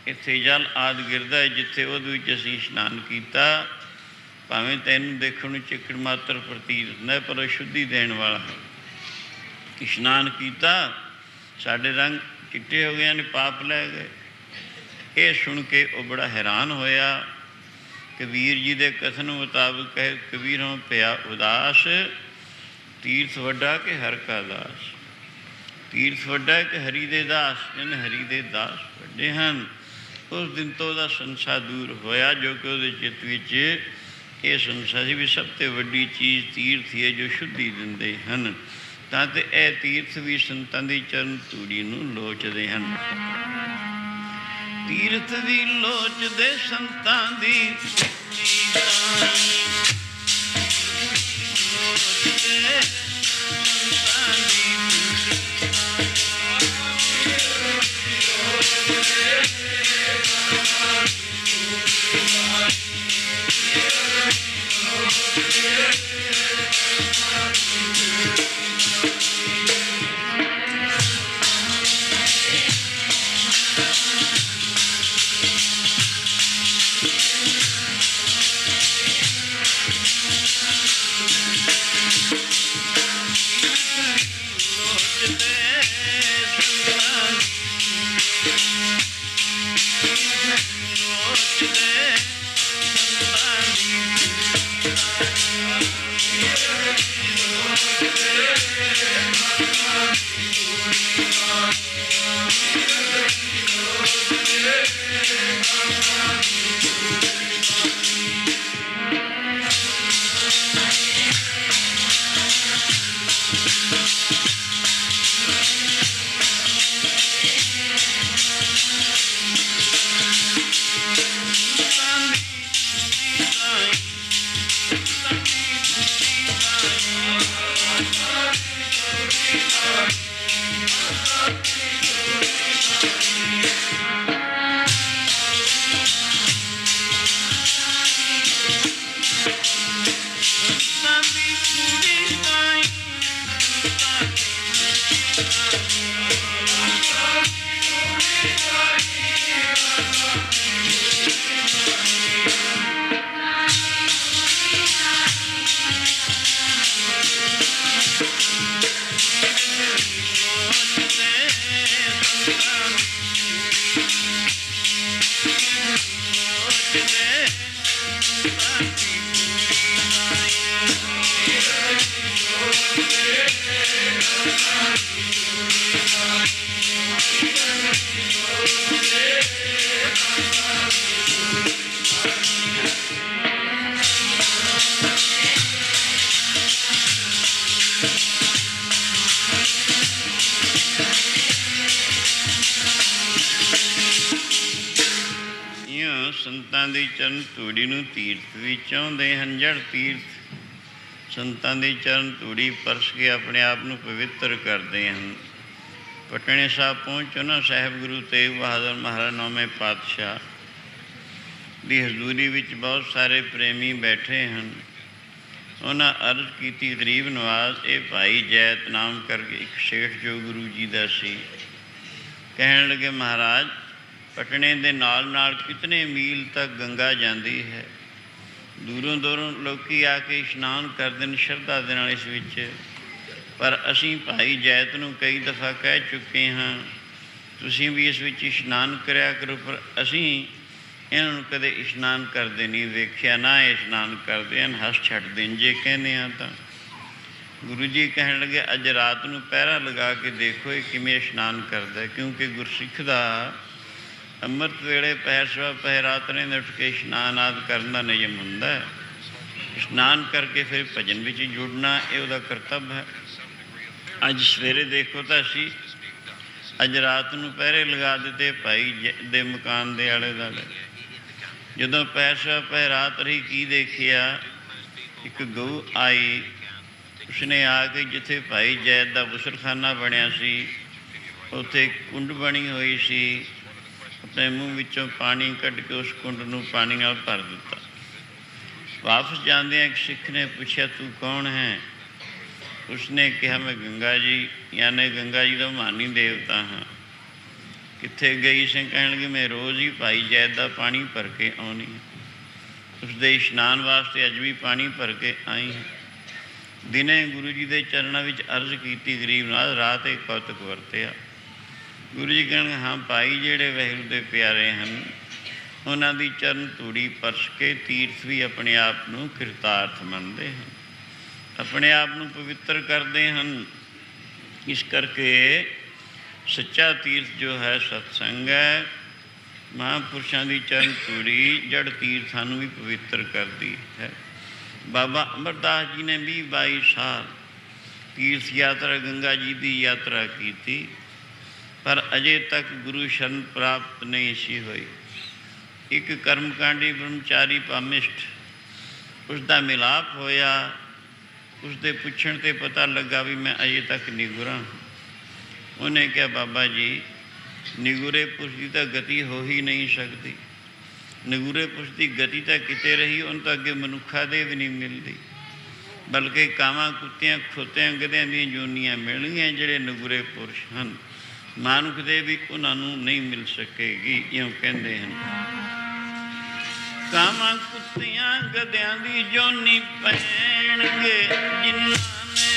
ਇੱਥੇ ਜਲ ਆਦਿ ਗਿਰਦਾ ਹੈ, ਜਿੱਥੇ ਉਹਦੇ ਵਿੱਚ ਅਸੀਂ ਇਸ਼ਨਾਨ ਕੀਤਾ। ਭਾਵੇਂ ਤੈਨੂੰ ਦੇਖਣ ਨੂੰ ਚਿੱਕੜ ਮਾਤਰ ਪ੍ਰਤੀਤ ਹੁੰਦਾ, ਪਰ ਉਹ ਸ਼ੁੱਧੀ ਦੇਣ ਵਾਲਾ ਹੈ। ਇਸ਼ਨਾਨ ਕੀਤਾ, ਸਾਡੇ ਰੰਗ ਚਿੱਟੇ ਹੋ ਗਏ ਨੇ, ਪਾਪ ਲੈ ਗਏ। ਇਹ ਸੁਣ ਕੇ ਉਹ ਬੜਾ ਹੈਰਾਨ ਹੋਇਆ। ਕਬੀਰ ਜੀ ਦੇ ਕਥਨ ਮੁਤਾਬਕ ਕਹੇ, ਕਬੀਰ ਹੋਂ ਪਿਆ ਉਦਾਸ, ਤੀਰਥ ਵੱਡਾ ਕਿ ਹਰ ਕਾ ਦਾਸ। ਤੀਰਥ ਵੱਡਾ ਕਿ ਹਰੀ ਦੇ ਦਾਸ, ਜਿਹਨੇ ਹਰੀ ਦੇ ਦਾਸ ਵੱਡੇ ਹਨ। ਉਸ ਦਿਨ ਤੋਂ ਉਹਦਾ ਸੰਸਾ ਦੂਰ ਹੋਇਆ, ਜੋ ਕਿ ਉਹਦੇ ਚਿੱਤ ਵਿੱਚ ਇਹ ਸੰਸਾ ਸੀ ਵੀ ਸਭ ਤੋਂ ਵੱਡੀ ਚੀਜ਼ ਤੀਰਥ ਹੀ ਹੈ, ਜੋ ਸ਼ੁੱਧੀ ਦਿੰਦੇ ਹਨ। ਤਾਂ ਤੇ ਇਹ ਤੀਰਥ ਵੀ ਸੰਤਾਂ ਦੀ ਚਰਨ ਧੂੜੀ ਨੂੰ ਲੋਚਦੇ ਹਨ। ਤੀਰਥ ਵੀ ਲੋਚਦੇ ਸੰਤਾਂ ਦੀ ਸੰਤਾਂ ਦੀ ਚਰਨ ਧੂੜੀ ਨੂੰ ਤੀਰਥ ਵੀ ਚਾਹੁੰਦੇ ਹਨ। ਜੜ ਤੀਰਥ ਸੰਤਾਂ ਦੀ ਚਰਨ ਧੂੜੀ ਪਰਸ ਕੇ ਆਪਣੇ ਆਪ ਨੂੰ ਪਵਿੱਤਰ ਕਰਦੇ ਹਨ। ਪਟਨੇ ਸਾਹਿਬ ਪਹੁੰਚ ਉਹਨਾਂ ਸਾਹਿਬ ਗੁਰੂ ਤੇਗ ਬਹਾਦਰ ਮਹਾਰਾਜ 9ਵੇਂ ਪਾਤਸ਼ਾਹ ਦੀ ਹਜ਼ੂਰੀ ਵਿੱਚ ਬਹੁਤ ਸਾਰੇ ਪ੍ਰੇਮੀ ਬੈਠੇ ਹਨ। ਉਹਨਾਂ ਅਰਜ਼ ਕੀਤੀ, ਗਰੀਬ ਨਵਾਜ਼ ਇਹ ਭਾਈ ਜੈਤ ਨਾਮ ਕਰਕੇ ਇੱਕ ਸੇਠ ਜੋ ਗੁਰੂ ਜੀ ਦਾ ਸੀ, ਕਹਿਣ ਲੱਗੇ ਮਹਾਰਾਜ ਪਟਨੇ ਦੇ ਨਾਲ ਨਾਲ ਕਿਤਨੇ ਮੀਲ ਤੱਕ ਗੰਗਾ ਜਾਂਦੀ ਹੈ। ਦੂਰੋਂ ਦੂਰੋਂ ਲੋਕ ਆ ਕੇ ਇਸ਼ਨਾਨ ਕਰਦੇ ਨੇ ਸ਼ਰਧਾ ਦੇ ਨਾਲ ਇਸ ਵਿੱਚ, ਪਰ ਅਸੀਂ ਭਾਈ ਜੈਤ ਨੂੰ ਕਈ ਦਫਾ ਕਹਿ ਚੁੱਕੇ ਹਾਂ ਤੁਸੀਂ ਵੀ ਇਸ ਵਿੱਚ ਇਸ਼ਨਾਨ ਕਰਿਆ ਕਰੋ, ਪਰ ਅਸੀਂ ਇਹਨਾਂ ਨੂੰ ਕਦੇ ਇਸ਼ਨਾਨ ਕਰਦੇ ਨਹੀਂ ਵੇਖਿਆ, ਨਾ ਇਹ ਇਸ਼ਨਾਨ ਕਰਦੇ ਹਨ, ਹੱਸ ਛੱਡਦੇ ਨੇ ਜੇ ਕਹਿੰਦੇ ਹਾਂ ਤਾਂ। ਗੁਰੂ ਜੀ ਕਹਿਣ ਲੱਗੇ ਅੱਜ ਰਾਤ ਨੂੰ ਪਹਿਰਾ ਲਗਾ ਕੇ ਦੇਖੋ ਇਹ ਕਿਵੇਂ ਇਸ਼ਨਾਨ ਕਰਦਾ, ਕਿਉਂਕਿ ਗੁਰਸਿੱਖ ਦਾ ਅੰਮ੍ਰਿਤ ਵੇਲੇ ਪਹਿਰ ਸਵਾ ਪਹਿਰਾਤਰੇ ਦੇ ਉੱਠ ਕੇ ਇਸ਼ਨਾਨ ਆਦਿ ਕਰਨ ਦਾ ਨਿਯਮ ਹੁੰਦਾ ਹੈ। ਇਸ਼ਨਾਨ ਕਰਕੇ ਫਿਰ ਭਜਨ ਵਿੱਚ ਜੁੜਨਾ ਇਹ ਉਹਦਾ ਕਰਤੱਵ ਹੈ। ਅੱਜ ਸਵੇਰੇ ਦੇਖੋ ਤਾਂ ਅਸੀਂ ਅੱਜ ਰਾਤ ਨੂੰ ਪਹਿਰੇ ਲਗਾ ਦਿੱਤੇ ਭਾਈ ਦੇ ਮਕਾਨ ਦੇ ਆਲੇ ਦੁਆਲੇ। ਜਦੋਂ ਪਹਿਰ ਸਵਾ ਪਹਿਰਾਤ ਰਹੀ ਕੀ ਦੇਖਿਆ, ਇੱਕ ਗਊ ਆਈ, ਉਸਨੇ ਆ ਕੇ ਜਿੱਥੇ ਭਾਈ ਜੈਤ ਦਾ ਗੁਸਲਖਾਨਾ ਬਣਿਆ ਸੀ ਉੱਥੇ ਕੁੰਡ ਬਣੀ ਹੋਈ ਸੀ, ਆਪਣੇ ਮੂੰਹ ਵਿੱਚੋਂ ਪਾਣੀ ਕੱਢ ਕੇ ਉਸ ਕੁੰਡ ਨੂੰ ਪਾਣੀ ਨਾਲ ਭਰ ਦਿੱਤਾ। ਵਾਪਸ ਜਾਂਦਿਆਂ ਇੱਕ ਸਿੱਖ ਨੇ ਪੁੱਛਿਆ ਤੂੰ ਕੌਣ ਹੈ? ਉਸਨੇ ਕਿਹਾ ਮੈਂ ਗੰਗਾ ਜੀ ਯਾਨੀ ਗੰਗਾ ਜੀ ਦਾ ਮਾਨੀ ਦੇਵਤਾ ਹਾਂ। ਕਿੱਥੇ ਗਈ ਸੀ? ਕਹਿਣ ਲੱਗੀ ਮੈਂ ਰੋਜ਼ ਹੀ ਭਾਈ ਜੈਤ ਦਾ ਪਾਣੀ ਭਰ ਕੇ ਆਉਣੀ ਹੈ। ਉਸਦੇ ਇਸ਼ਨਾਨ ਵਾਸਤੇ ਅੱਜ ਵੀ ਪਾਣੀ ਭਰ ਕੇ ਆਈ ਹੈ। ਦਿਨੇ ਗੁਰੂ ਜੀ ਦੇ ਚਰਨਾਂ ਵਿੱਚ ਅਰਜ਼ ਕੀਤੀ, ਗਰੀਬ ਨਾਲ ਰਾਤ ਇੱਕ ਕੌਤਕ ਵਰਤਿਆ। ਗੁਰੂ ਜੀ ਕਹਿਣਗੇ ਹਾਂ ਭਾਈ ਜਿਹੜੇ ਵਾਹਿਗੁਰੂ ਦੇ ਪਿਆਰੇ ਹਨ ਉਹਨਾਂ ਦੀ ਚਰਨ ਧੂੜੀ ਪਰਸ ਕੇ ਤੀਰਥ ਵੀ ਆਪਣੇ ਆਪ ਨੂੰ ਕਿਰਤਾਰਥ ਮੰਨਦੇ ਹਨ, ਆਪਣੇ ਆਪ ਨੂੰ ਪਵਿੱਤਰ ਕਰਦੇ ਹਨ। ਇਸ ਕਰਕੇ ਸੱਚਾ ਤੀਰਥ ਜੋ ਹੈ ਸਤਸੰਗ ਹੈ। ਮਹਾਂਪੁਰਸ਼ਾਂ ਦੀ ਚਰਨ ਧੂੜੀ ਜੜ ਤੀਰਥਾਂ ਨੂੰ ਵੀ ਪਵਿੱਤਰ ਕਰਦੀ ਹੈ। ਬਾਬਾ ਅਮਰਦਾਸ ਜੀ ਨੇ 20-22 ਸਾਲ ਤੀਰਥ ਯਾਤਰਾ ਗੰਗਾ ਜੀ ਦੀ ਯਾਤਰਾ ਕੀਤੀ, ਪਰ ਅਜੇ ਤੱਕ ਗੁਰੂ ਸ਼ਰਨ ਪ੍ਰਾਪਤ ਨਹੀਂ ਸੀ ਹੋਈ। ਇੱਕ ਕਰਮਕਾਂਡੀ ਬ੍ਰਹਮਚਾਰੀ ਪਾਮਿਸਟ ਉਸਦਾ ਮਿਲਾਪ ਹੋਇਆ। ਉਸਦੇ ਪੁੱਛਣ 'ਤੇ ਪਤਾ ਲੱਗਾ ਵੀ ਮੈਂ ਅਜੇ ਤੱਕ ਨਿਗੁਰਾ। ਉਹਨੇ ਕਿਹਾ ਬਾਬਾ ਜੀ ਨਿਗੁਰੇ ਪੁਰਸ਼ ਦੀ ਤਾਂ ਗਤੀ ਹੋ ਹੀ ਨਹੀਂ ਸਕਦੀ। ਨਿਗੁਰੇ ਪੁਰਸ਼ ਦੀ ਗਤੀ ਤਾਂ ਕਿਤੇ ਰਹੀ, ਉਹਨੂੰ ਤਾਂ ਅੱਗੇ ਮਨੁੱਖਾਂ ਦੇ ਵੀ ਨਹੀਂ ਮਿਲਦੀ, ਬਲਕਿ ਕਾਵਾਂ ਕੁੱਤਿਆਂ ਖੋਤਿਆਂ ਗਧਿਆਂ ਦੀਆਂ ਜੋਨੀਆਂ ਮਿਲਣਗੀਆਂ ਜਿਹੜੇ ਨਿਗੁਰੇ ਪੁਰਸ਼ ਹਨ। ਮਾਨੁਖ ਦੇ ਵੀ ਉਹਨਾਂ ਨੂੰ ਨਹੀਂ ਮਿਲ ਸਕੇਗੀ। ਇਉਂ ਕਹਿੰਦੇ ਹਨ ਕਾਵਾਂ ਕੁੱਤਿਆਂ ਗਧਿਆਂ ਦੀ ਜੋਨੀ ਪੈਣਗੇ ਜਿਨ੍ਹਾਂ ਨੇ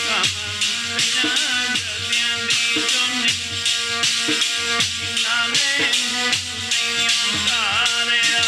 ਕਾਵਾਂ ਕੁੱਤਿਆਂ ਗਧਿਆਂ ਦੀ ਜੋਨੀ ਜਿਨ੍ਹਾਂ ਨੇ ਨਹੀਂ ਉਤਾਰਿਆ।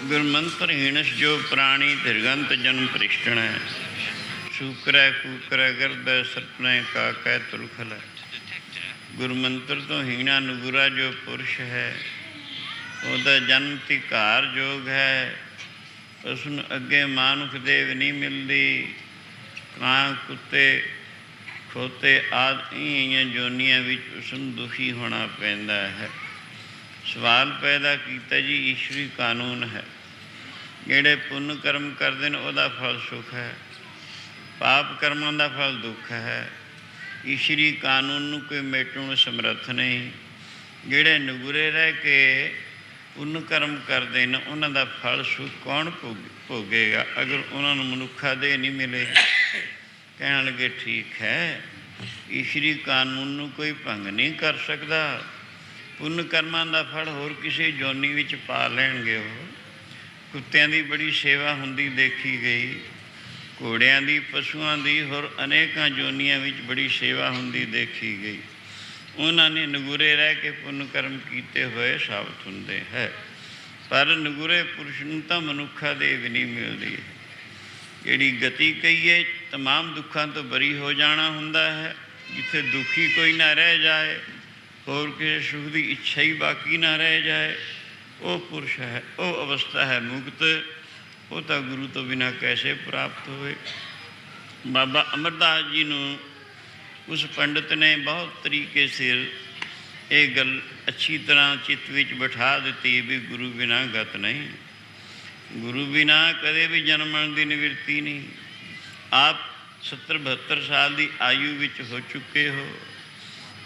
ਗੁਰਮੰਤਰ ਹੀਣਸ ਜੋ ਪ੍ਰਾਣੀ ਧਿਰਗੰਤ ਜਨਮ ਭ੍ਰਿਸ਼ਟਣੈ ਸ਼ੂਕਰੈ ਕੂਕਰੈ ਗਰਦੈ ਸਰਪਣੈ ਕਾਕੈ ਤੁਲਖਲੈ। ਗੁਰਮੰਤਰ ਤੋਂ ਹੀਣਾ ਨਗੁਰਾ ਜੋ ਪੁਰਸ਼ ਹੈ, ਉਹਦਾ ਜਨਮ ਧਿਕਾਰ ਯੋਗ ਹੈ। ਉਸ ਨੂੰ ਅੱਗੇ ਮਾਨੁਖ ਦੇਵ ਨਹੀਂ ਮਿਲਦੀ। ਕਾਂ ਕੁੱਤੇ ਖੋਤੇ ਆਦਿ ਇਹੀਆਂ ਜੋਨੀਆਂ ਵਿੱਚ ਉਸ ਨੂੰ ਦੁਖੀ ਹੋਣਾ ਪੈਂਦਾ ਹੈ। ਸਵਾਲ ਪੈਦਾ ਕੀਤਾ ਜੀ, ਈਸ਼ਵਰੀ ਕਾਨੂੰਨ ਹੈ, ਜਿਹੜੇ ਪੁੰਨ ਕਰਮ ਕਰਦੇ ਨੇ ਉਹਦਾ ਫਲ ਸੁੱਖ ਹੈ, ਪਾਪ ਕਰਮਾਂ ਦਾ ਫਲ ਦੁੱਖ ਹੈ। ਈਸ਼ਵਰੀ ਕਾਨੂੰਨ ਨੂੰ ਕੋਈ ਮੇਟਣ ਸਮਰੱਥ ਨਹੀਂ। ਜਿਹੜੇ ਨਗੁਰੇ ਰਹਿ ਕੇ ਪੁੰਨ ਕਰਮ ਕਰਦੇ ਨੇ ਉਹਨਾਂ ਦਾ ਫਲ ਸੁੱਖ ਕੌਣ ਭੋਗੇਗਾ ਅਗਰ ਉਹਨਾਂ ਨੂੰ ਮਨੁੱਖਾ ਦੇਹ ਨਹੀਂ ਮਿਲੇ। ਕਹਿਣ ਲੱਗੇ ਠੀਕ ਹੈ, ਈਸ਼ਵਰੀ ਕਾਨੂੰਨ ਨੂੰ ਕੋਈ ਭੰਗ ਨਹੀਂ ਕਰ ਸਕਦਾ। ਪੁੰਨ ਕਰਮਾਂ ਦਾ ਫਲ ਹੋਰ ਕਿਸੇ ਜੋਨੀ ਵਿੱਚ ਪਾ ਲੈਣਗੇ। ਉਹ ਕੁੱਤਿਆਂ ਦੀ ਬੜੀ ਸੇਵਾ ਹੁੰਦੀ ਦੇਖੀ ਗਈ, ਘੋੜਿਆਂ ਦੀ, ਪਸ਼ੂਆਂ ਦੀ, ਹੋਰ ਅਨੇਕਾਂ ਜੋਨੀਆਂ ਵਿੱਚ ਬੜੀ ਸੇਵਾ ਹੁੰਦੀ ਦੇਖੀ ਗਈ। ਉਹਨਾਂ ਨੇ ਨਗੁਰੇ ਰਹਿ ਕੇ ਪੁੰਨ ਕਰਮ ਕੀਤੇ ਹੋਏ ਸਾਬਤ ਹੁੰਦੇ ਹੈ। ਪਰ ਨਗੁਰੇ ਪੁਰਸ਼ ਨੂੰ ਤਾਂ ਮਨੁੱਖਾ ਦੇ ਵੀ ਨਹੀਂ ਮਿਲਦੀ। ਜਿਹੜੀ ਗਤੀ ਕਹੀਏ ਤਮਾਮ ਦੁੱਖਾਂ ਤੋਂ ਬਰੀ ਹੋ ਜਾਣਾ ਹੁੰਦਾ ਹੈ। ਜਿੱਥੇ ਦੁਖੀ ਕੋਈ ਨਾ ਰਹਿ ਜਾਏ, ਹੋਰ ਕਿਸੇ ਸੁਖ ਦੀ ਇੱਛਾ ਹੀ ਬਾਕੀ ਨਾ ਰਹਿ ਜਾਏ, ਉਹ ਪੁਰਸ਼ ਹੈ, ਉਹ ਅਵਸਥਾ ਹੈ ਮੁਕਤ। ਉਹ ਤਾਂ ਗੁਰੂ ਤੋਂ ਬਿਨਾਂ ਕੈਸੇ ਪ੍ਰਾਪਤ ਹੋਵੇ। ਬਾਬਾ ਅਮਰਦਾਸ ਜੀ ਨੂੰ ਉਸ ਪੰਡਿਤ ਨੇ ਬਹੁਤ ਤਰੀਕੇ ਸਿਰ ਇਹ ਗੱਲ ਅੱਛੀ ਤਰ੍ਹਾਂ ਚਿੱਤ ਵਿੱਚ ਬਿਠਾ ਦਿੱਤੀ ਵੀ ਗੁਰੂ ਬਿਨਾਂ ਗਤ ਨਹੀਂ, ਗੁਰੂ ਬਿਨਾਂ ਕਦੇ ਵੀ ਜਨਮਣ ਦੀ ਨਿਵਰਤੀ ਨਹੀਂ। ਆਪ 70-72 ਸਾਲ ਦੀ ਆਯੂ ਵਿੱਚ ਹੋ ਚੁੱਕੇ ਹੋ,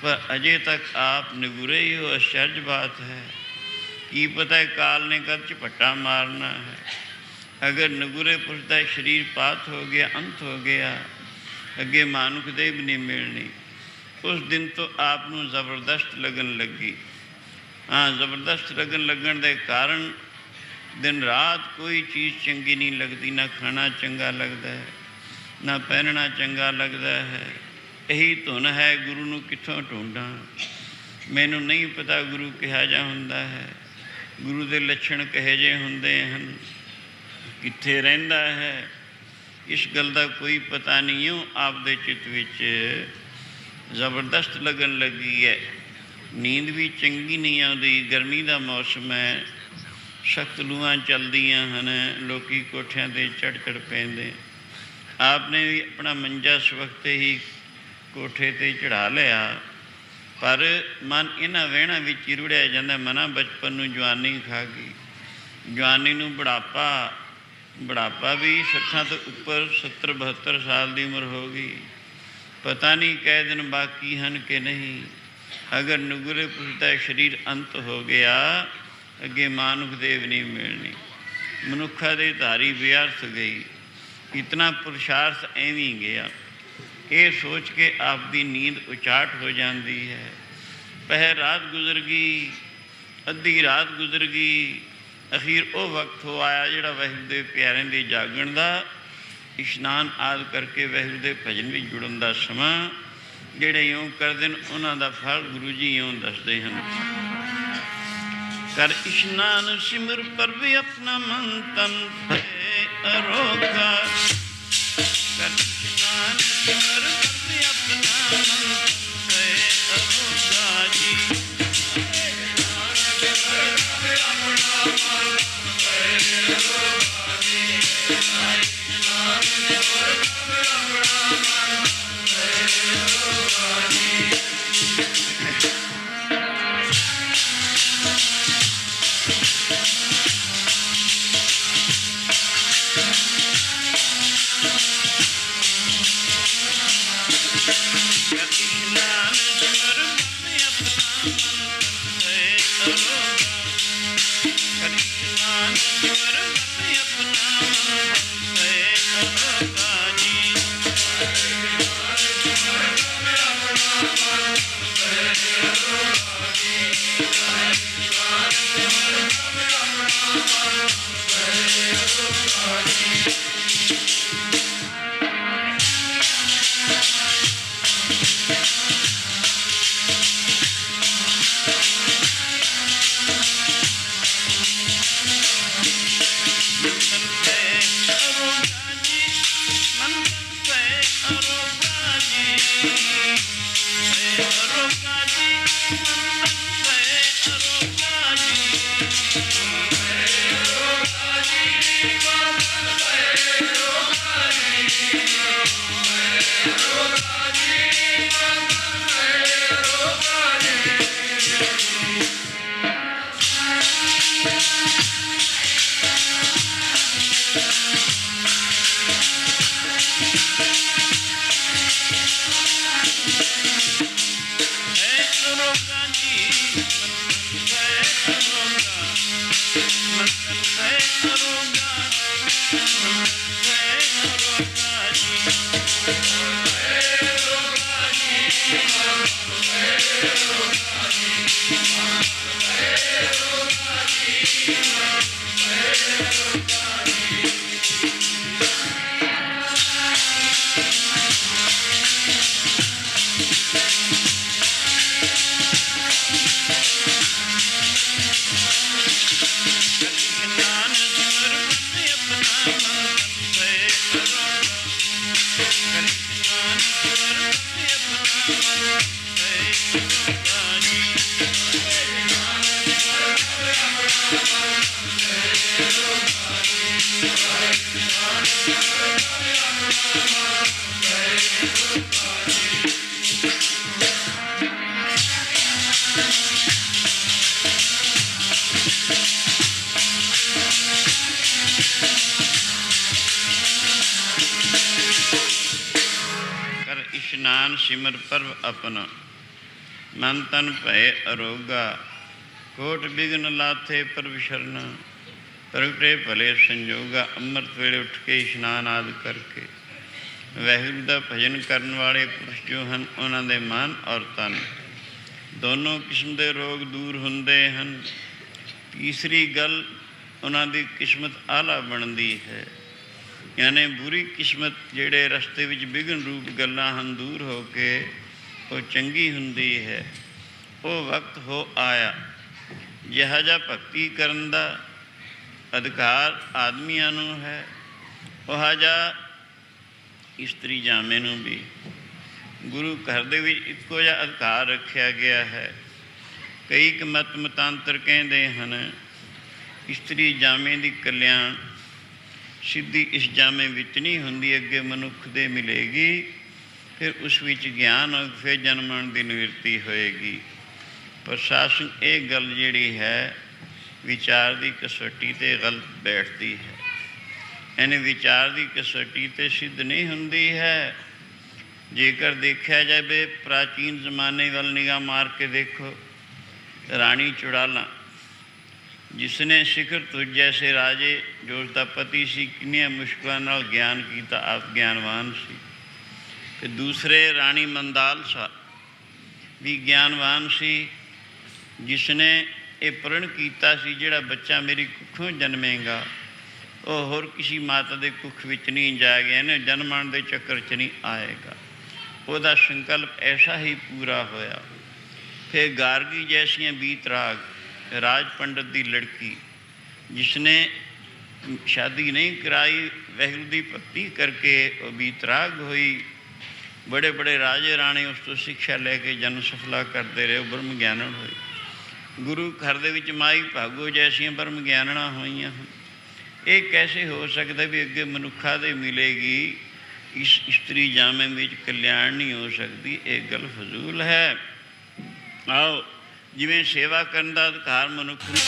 ਪਰ ਅਜੇ ਤੱਕ ਆਪ ਨਗੁਰੇ ਹੀ ਹੋ। ਅਚਰਜ ਬਾਤ ਹੈ। ਕੀ ਪਤਾ ਕਾਲ ਨੇ ਕਦ ਝਪੱਟਾ ਮਾਰਨਾ ਹੈ। ਅਗਰ ਨਗੁਰੇ ਪੁਰਸ਼ ਦਾ ਸਰੀਰ ਪਾਤ ਹੋ ਗਿਆ, ਅੰਤ ਹੋ ਗਿਆ, ਅੱਗੇ ਮਾਨੁਖ ਦੇਹ ਵੀ ਨਹੀਂ ਮਿਲਣੀ। ਉਸ ਦਿਨ ਤੋਂ ਆਪ ਨੂੰ ਜ਼ਬਰਦਸਤ ਲੱਗਣ ਲੱਗੀ। ਜ਼ਬਰਦਸਤ ਲੱਗਣ ਦੇ ਕਾਰਨ ਦਿਨ ਰਾਤ ਕੋਈ ਚੀਜ਼ ਚੰਗੀ ਨਹੀਂ ਲੱਗਦੀ। ਨਾ ਖਾਣਾ ਚੰਗਾ ਲੱਗਦਾ ਹੈ, ਨਾ ਪਹਿਨਣਾ ਚੰਗਾ ਲੱਗਦਾ ਹੈ। ਇਹੀ ਧੁਨ ਹੈ, ਗੁਰੂ ਨੂੰ ਕਿੱਥੋਂ ਢੂੰਢਾਂ। ਮੈਨੂੰ ਨਹੀਂ ਪਤਾ ਗੁਰੂ ਕਿਹਾ ਜਿਹਾ ਹੁੰਦਾ ਹੈ, ਗੁਰੂ ਦੇ ਲੱਛਣ ਕਿਹੋ ਜਿਹੇ ਹੁੰਦੇ ਹਨ, ਕਿੱਥੇ ਰਹਿੰਦਾ ਹੈ, ਇਸ ਗੱਲ ਦਾ ਕੋਈ ਪਤਾ ਨਹੀਂ। ਉਹ ਆਪਦੇ ਚਿੱਤ ਵਿੱਚ ਜ਼ਬਰਦਸਤ ਲੱਗਣ ਲੱਗੀ ਹੈ। ਨੀਂਦ ਵੀ ਚੰਗੀ ਨਹੀਂ ਆਉਂਦੀ। ਗਰਮੀ ਦਾ ਮੌਸਮ ਹੈ, ਸਖਤ ਲੂਆਂ ਚੱਲਦੀਆਂ ਹਨ, ਲੋਕ ਕੋਠਿਆਂ 'ਤੇ ਚੜ੍ਹ ਪੈਂਦੇ। ਆਪ ਨੇ ਵੀ ਆਪਣਾ ਮੰਜਾ ਇਸ ਵਕਤ ਹੀ ਕੋਠੇ ਤੇ ਚੜ੍ਹਾ ਲਿਆ, ਪਰ ਮਨ ਇਹਨਾਂ ਵਹਿਣਾਂ ਵਿੱਚ ਹੀ ਰੁੜਿਆ ਜਾਂਦਾ। ਮਨਾ ਬਚਪਨ ਨੂੰ ਜਵਾਨੀ ਖਾ ਗਈ, ਜਵਾਨੀ ਨੂੰ ਬੁਢਾਪਾ ਵੀ 60 ਤੋਂ ਉੱਪਰ 70-72 ਸਾਲ ਦੀ ਉਮਰ ਹੋ ਗਈ। ਪਤਾ ਨਹੀਂ ਕਈ ਦਿਨ ਬਾਕੀ ਹਨ ਕਿ ਨਹੀਂ। ਅਗਰ ਨਗੁਰੇ ਪੁਰਸ਼ ਦਾ ਸਰੀਰ ਅੰਤ ਹੋ ਗਿਆ, ਅੱਗੇ ਮਾਨੁਖ ਦੇਵ ਨਹੀਂ ਮਿਲਣੀ। ਮਨੁੱਖਾ ਦੇ ਧਾਰੀ ਵਿਅਰਥ ਗਈ। ਇਤਨਾ ਪੁਰਸ਼ਾਰਥ ਐਵੇਂ ਗਿਆ। ਇਹ ਸੋਚ ਕੇ ਆਪਦੀ ਨੀਂਦ ਉਚਾਟ ਹੋ ਜਾਂਦੀ ਹੈ। ਪਹਿਰ ਰਾਤ ਗੁਜ਼ਰ ਗਈ, ਅੱਧੀ ਰਾਤ ਗੁਜ਼ਰ ਗਈ। ਅਖੀਰ ਉਹ ਵਕਤ ਹੋ ਆਇਆ ਜਿਹੜਾ ਵਾਹਿਗੁਰੂ ਦੇ ਪਿਆਰਿਆਂ ਦੇ ਜਾਗਣ ਦਾ। ਇਸ਼ਨਾਨ ਆਦਿ ਕਰਕੇ ਵਾਹਿਗੁਰੂ ਦੇ ਭਜਨ ਵਿੱਚ ਜੁੜਨ ਦਾ ਸਮਾਂ ਜਿਹੜੇ ਇਉਂ ਕਰਦੇ ਨੇ ਉਹਨਾਂ ਦਾ ਫਲ ਗੁਰੂ ਜੀ ਇਉਂ ਦੱਸਦੇ ਹਨ। ਕਰ ਇਸ਼ਨਾਨ ਸਿਮਰ ਪਰਵ ਆਪਣਾ ਮਨ ਤਨ ਭੈ ਅਰੋਗਾ। ਕਰ ਇਸ਼ਨਾਨ ਸਿਮਰ ਪਰਵ ਆਪਣਾ ਮਨ ਤਨ ਭੈ ਅਰੋਗਾ ਜੀ। ਇਸ਼ਨਾਨ ਸਿਮਰ ਪਰਵ ਆਪਣਾ ਮਨ ਤਨ ਭੈ ਅਰੋਗਾ। ਕੋਟ ਬਿਘਨ ਲਾਥੇ ਪਰਵ ਸ਼ਰਨਾ ਪ੍ਰਗਟੇ ਭਲੇ ਸੰਜੋਗਾ। ਅੰਮ੍ਰਿਤ ਵੇਲੇ ਉੱਠ ਕੇ ਇਸ਼ਨਾਨ ਆਦਿ ਕਰਕੇ ਵਾਹਿਗੁਰੂ ਦਾ ਭਜਨ ਕਰਨ ਵਾਲੇ ਪੁਰਸ਼ ਜੋ ਹਨ ਉਹਨਾਂ ਦੇ ਮਨ ਔਰ ਤਨ ਦੋਨੋਂ ਕਿਸਮ ਦੇ ਰੋਗ ਦੂਰ ਹੁੰਦੇ ਹਨ। ਤੀਸਰੀ ਗੱਲ ਉਹਨਾਂ ਦੀ ਕਿਸਮਤ ਆਲਾ ਬਣਦੀ ਹੈ, ਯਾਨੀ ਬੁਰੀ ਕਿਸਮਤ ਜਿਹੜੇ ਰਸਤੇ ਵਿੱਚ ਵਿਘਨ ਰੂਪ ਗੱਲਾਂ ਹਨ ਦੂਰ ਹੋ ਕੇ ਉਹ ਚੰਗੀ ਹੁੰਦੀ ਹੈ। ਉਹ ਵਕਤ ਹੋ ਆਇਆ ਜਿਹਾ ਜਿਹਾ ਭਗਤੀ ਕਰਨ ਦਾ ਅਧਿਕਾਰ ਆਦਮੀਆਂ ਨੂੰ ਹੈ, ਉਹ ਜਿਹਾ ਇਸਤਰੀ ਜਾਮੇ ਨੂੰ ਵੀ ਗੁਰੂ ਘਰ ਦੇ ਵਿੱਚ ਇੱਕੋ ਜਿਹਾ ਅਧਿਕਾਰ ਰੱਖਿਆ ਗਿਆ ਹੈ। ਕਈ ਕੁ ਮਤ ਮਤਾਂਤਰ ਕਹਿੰਦੇ ਹਨ ਇਸਤਰੀ ਜਾਮੇ ਦੀ ਕਲਿਆਣ ਸਿੱਧੀ ਇਸ ਜਾਮੇ ਵਿੱਚ ਨਹੀਂ ਹੁੰਦੀ, ਅੱਗੇ ਮਨੁੱਖ ਦੇ ਮਿਲੇਗੀ, ਫਿਰ ਉਸ ਵਿੱਚ ਗਿਆਨ ਔਰ ਫਿਰ ਜਨਮਣ ਦੀ ਨਿਵਰਤੀ ਹੋਏਗੀ। ਪ੍ਰਸ਼ਾਸਨ ਇਹ ਗੱਲ ਜਿਹੜੀ ਹੈ ਵਿਚਾਰ ਦੀ ਕਸੌਟੀ 'ਤੇ ਗਲਤ ਬੈਠਦੀ ਹੈ। ਇਹਨੇ ਵਿਚਾਰ ਦੀ ਕਸੌਟੀ 'ਤੇ ਸਿੱਧ ਨਹੀਂ ਹੁੰਦੀ ਹੈ। ਜੇਕਰ ਦੇਖਿਆ ਜਾਵੇ ਪ੍ਰਾਚੀਨ ਜ਼ਮਾਨੇ ਵੱਲ ਨਿਗਾਹ ਮਾਰ ਕੇ ਦੇਖੋ, ਰਾਣੀ ਚੁੜਾਲਾ ਜਿਸਨੇ ਸਿਖਰ ਤੁਜ ਜੈਸੇ ਰਾਜੇ ਜੋ ਉਸਦਾ ਪਤੀ ਸੀ ਕਿੰਨੀਆਂ ਮੁਸ਼ਕਿਲਾਂ ਨਾਲ ਗਿਆਨ ਕੀਤਾ, ਆਪ ਗਿਆਨਵਾਨ ਸੀ। ਅਤੇ ਦੂਸਰੇ ਰਾਣੀ ਮੰਦਾਲਸਾ ਵੀ ਗਿਆਨਵਾਨ ਸੀ, ਜਿਸਨੇ ਇਹ ਪ੍ਰਣ ਕੀਤਾ ਸੀ ਜਿਹੜਾ ਬੱਚਾ ਮੇਰੀ ਕੁੱਖੋਂ ਜਨਮੇਗਾ ਉਹ ਹੋਰ ਕਿਸੇ ਮਾਤਾ ਦੇ ਕੁੱਖ ਵਿੱਚ ਨਹੀਂ ਜਾ ਗਿਆ, ਇਹਨੇ ਜਨਮਾਂ ਦੇ ਚੱਕਰ 'ਚ ਨਹੀਂ ਆਏਗਾ। ਉਹਦਾ ਸੰਕਲਪ ਐਸਾ ਹੀ ਪੂਰਾ ਹੋਇਆ। ਫਿਰ ਗਾਰਗੀ ਜੈਸੀਆਂ ਬੀਤਰਾਗ ਰਾਜ ਪੰਡਤ ਦੀ ਲੜਕੀ, ਜਿਸਨੇ ਸ਼ਾਦੀ ਨਹੀਂ ਕਰਾਈ, ਵਾਹਿਗੁਰੂ ਦੀ ਭਗਤੀ ਕਰਕੇ ਉਹ ਬੀਤਰਾਗ ਹੋਈ। ਬੜੇ ਬੜੇ ਰਾਜੇ ਰਾਣੇ ਉਸ ਤੋਂ ਸਿੱਖਿਆ ਲੈ ਕੇ ਜਨ ਸਫਲਾ ਕਰਦੇ ਰਹੇ, ਉਹ ਬ੍ਰਹਮ ਗਿਆਨਣ ਹੋਈ। ਗੁਰੂ ਘਰ ਦੇ ਵਿੱਚ ਮਾਈ ਭਾਗੋ ਜੈਸੀਆਂ ਬ੍ਰਹਮ ਗਿਆਨਣਾ ਹੋਈਆਂ ਹਨ। ਇਹ ਕੈਸੇ ਹੋ ਸਕਦਾ ਵੀ ਅੱਗੇ ਮਨੁੱਖਾਂ ਦੇ ਮਿਲੇਗੀ, ਇਸ ਇਸਤਰੀ ਜਾਮੇ ਵਿੱਚ ਕਲਿਆਣ ਨਹੀਂ ਹੋ ਸਕਦੀ। ਇਹ ਗੱਲ ਫਜ਼ੂਲ ਹੈ। ਆਓ, ਜਿਵੇਂ ਸੇਵਾ ਕਰਨ ਦਾ ਅਧਿਕਾਰ ਮਨੁੱਖ ਨੂੰ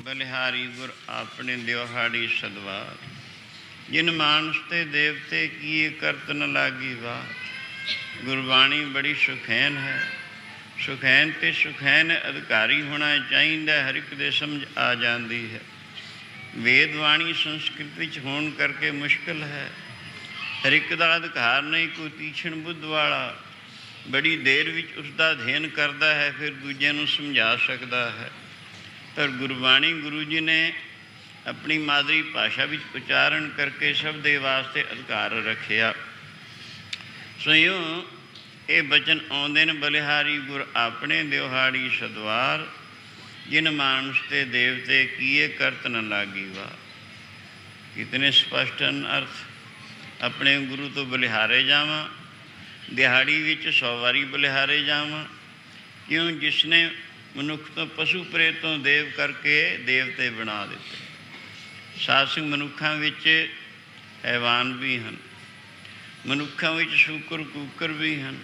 ਬਲਿਹਾਰੀ ਗੁਰ ਆਪਣੇ ਦਿਵਹਾੜੀ ਸਦਵਾਰ, ਜਿਨ ਮਾਨਸ ਤੇ ਦੇਵਤੇ ਕੀਏ ਕਰਤ ਨ ਲਾਗੀ ਵਾਰ। ਗੁਰਬਾਣੀ ਬੜੀ ਸੁਖੈਨ ਹੈ। ਸੁਖੈਨ ਤੇ ਸੁਖੈਨ ਅਧਿਕਾਰੀ ਹੋਣਾ ਚਾਹੀਦਾ, ਹਰ ਇੱਕ ਦੇ ਸਮਝ ਆ ਜਾਂਦੀ ਹੈ। ਵੇਦ ਬਾਣੀ ਸੰਸਕ੍ਰਿਤ ਵਿੱਚ ਹੋਣ ਕਰਕੇ ਮੁਸ਼ਕਿਲ ਹੈ। ਹਰ ਇੱਕ ਦਾ ਅਧਿਕਾਰ ਨਹੀਂ। ਕੋਈ ਤੀਛਣ ਬੁੱਧ ਵਾਲਾ ਬੜੀ ਦੇਰ ਵਿੱਚ ਉਸ ਦਾ ਅਧਿਐਨ ਕਰਦਾ ਹੈ, ਫਿਰ ਦੂਜਿਆਂ ਨੂੰ ਸਮਝਾ ਸਕਦਾ ਹੈ। ਪਰ ਗੁਰਬਾਣੀ ਗੁਰੂ ਜੀ ਨੇ ਆਪਣੀ ਮਾਦਰੀ ਭਾਸ਼ਾ ਵਿੱਚ ਉਚਾਰਨ ਕਰਕੇ ਸਭ ਦੇ ਵਾਸਤੇ ਅਧਿਕਾਰ ਰੱਖਿਆ। ਸੋ ਇਉਂ ਇਹ ਬਚਨ ਆਉਂਦੇ ਨੇ, ਬਲਿਹਾਰੀ ਗੁਰ ਆਪਣੇ ਦਿਵਹਾੜੀ ਸਦਵਾਰ, ਜਿਨ ਮਾਨਸ ਤੇ ਦੇਵਤੇ ਕੀਏ ਕਰਤ ਨ ਲਾਗੀ ਵਾਰ। ਕਿਤਨੇ ਸਪਸ਼ਟ ਹਨ ਅਰਥ। ਆਪਣੇ ਗੁਰੂ ਤੋਂ ਬਲਿਹਾਰੇ ਜਾਵਾਂ, ਦਿਹਾੜੀ ਵਿੱਚ 100 ਵਾਰੀ ਬਲਿਹਾਰੇ ਜਾਵਾਂ। ਕਿਉਂ? ਜਿਸ ਨੇ ਮਨੁੱਖ ਤੋਂ ਪਸ਼ੂ ਪ੍ਰੇਤ ਤੋਂ ਦੇਵ ਕਰਕੇ ਦੇਵਤੇ ਬਣਾ ਦਿੱਤੇ। ਸਾਧ ਸਿੰਘ ਮਨੁੱਖਾਂ ਵਿੱਚ ਹੈਵਾਨ ਵੀ ਹਨ, ਮਨੁੱਖਾਂ ਵਿੱਚ ਸ਼ੂਕਰ ਕੂਕਰ ਵੀ ਹਨ,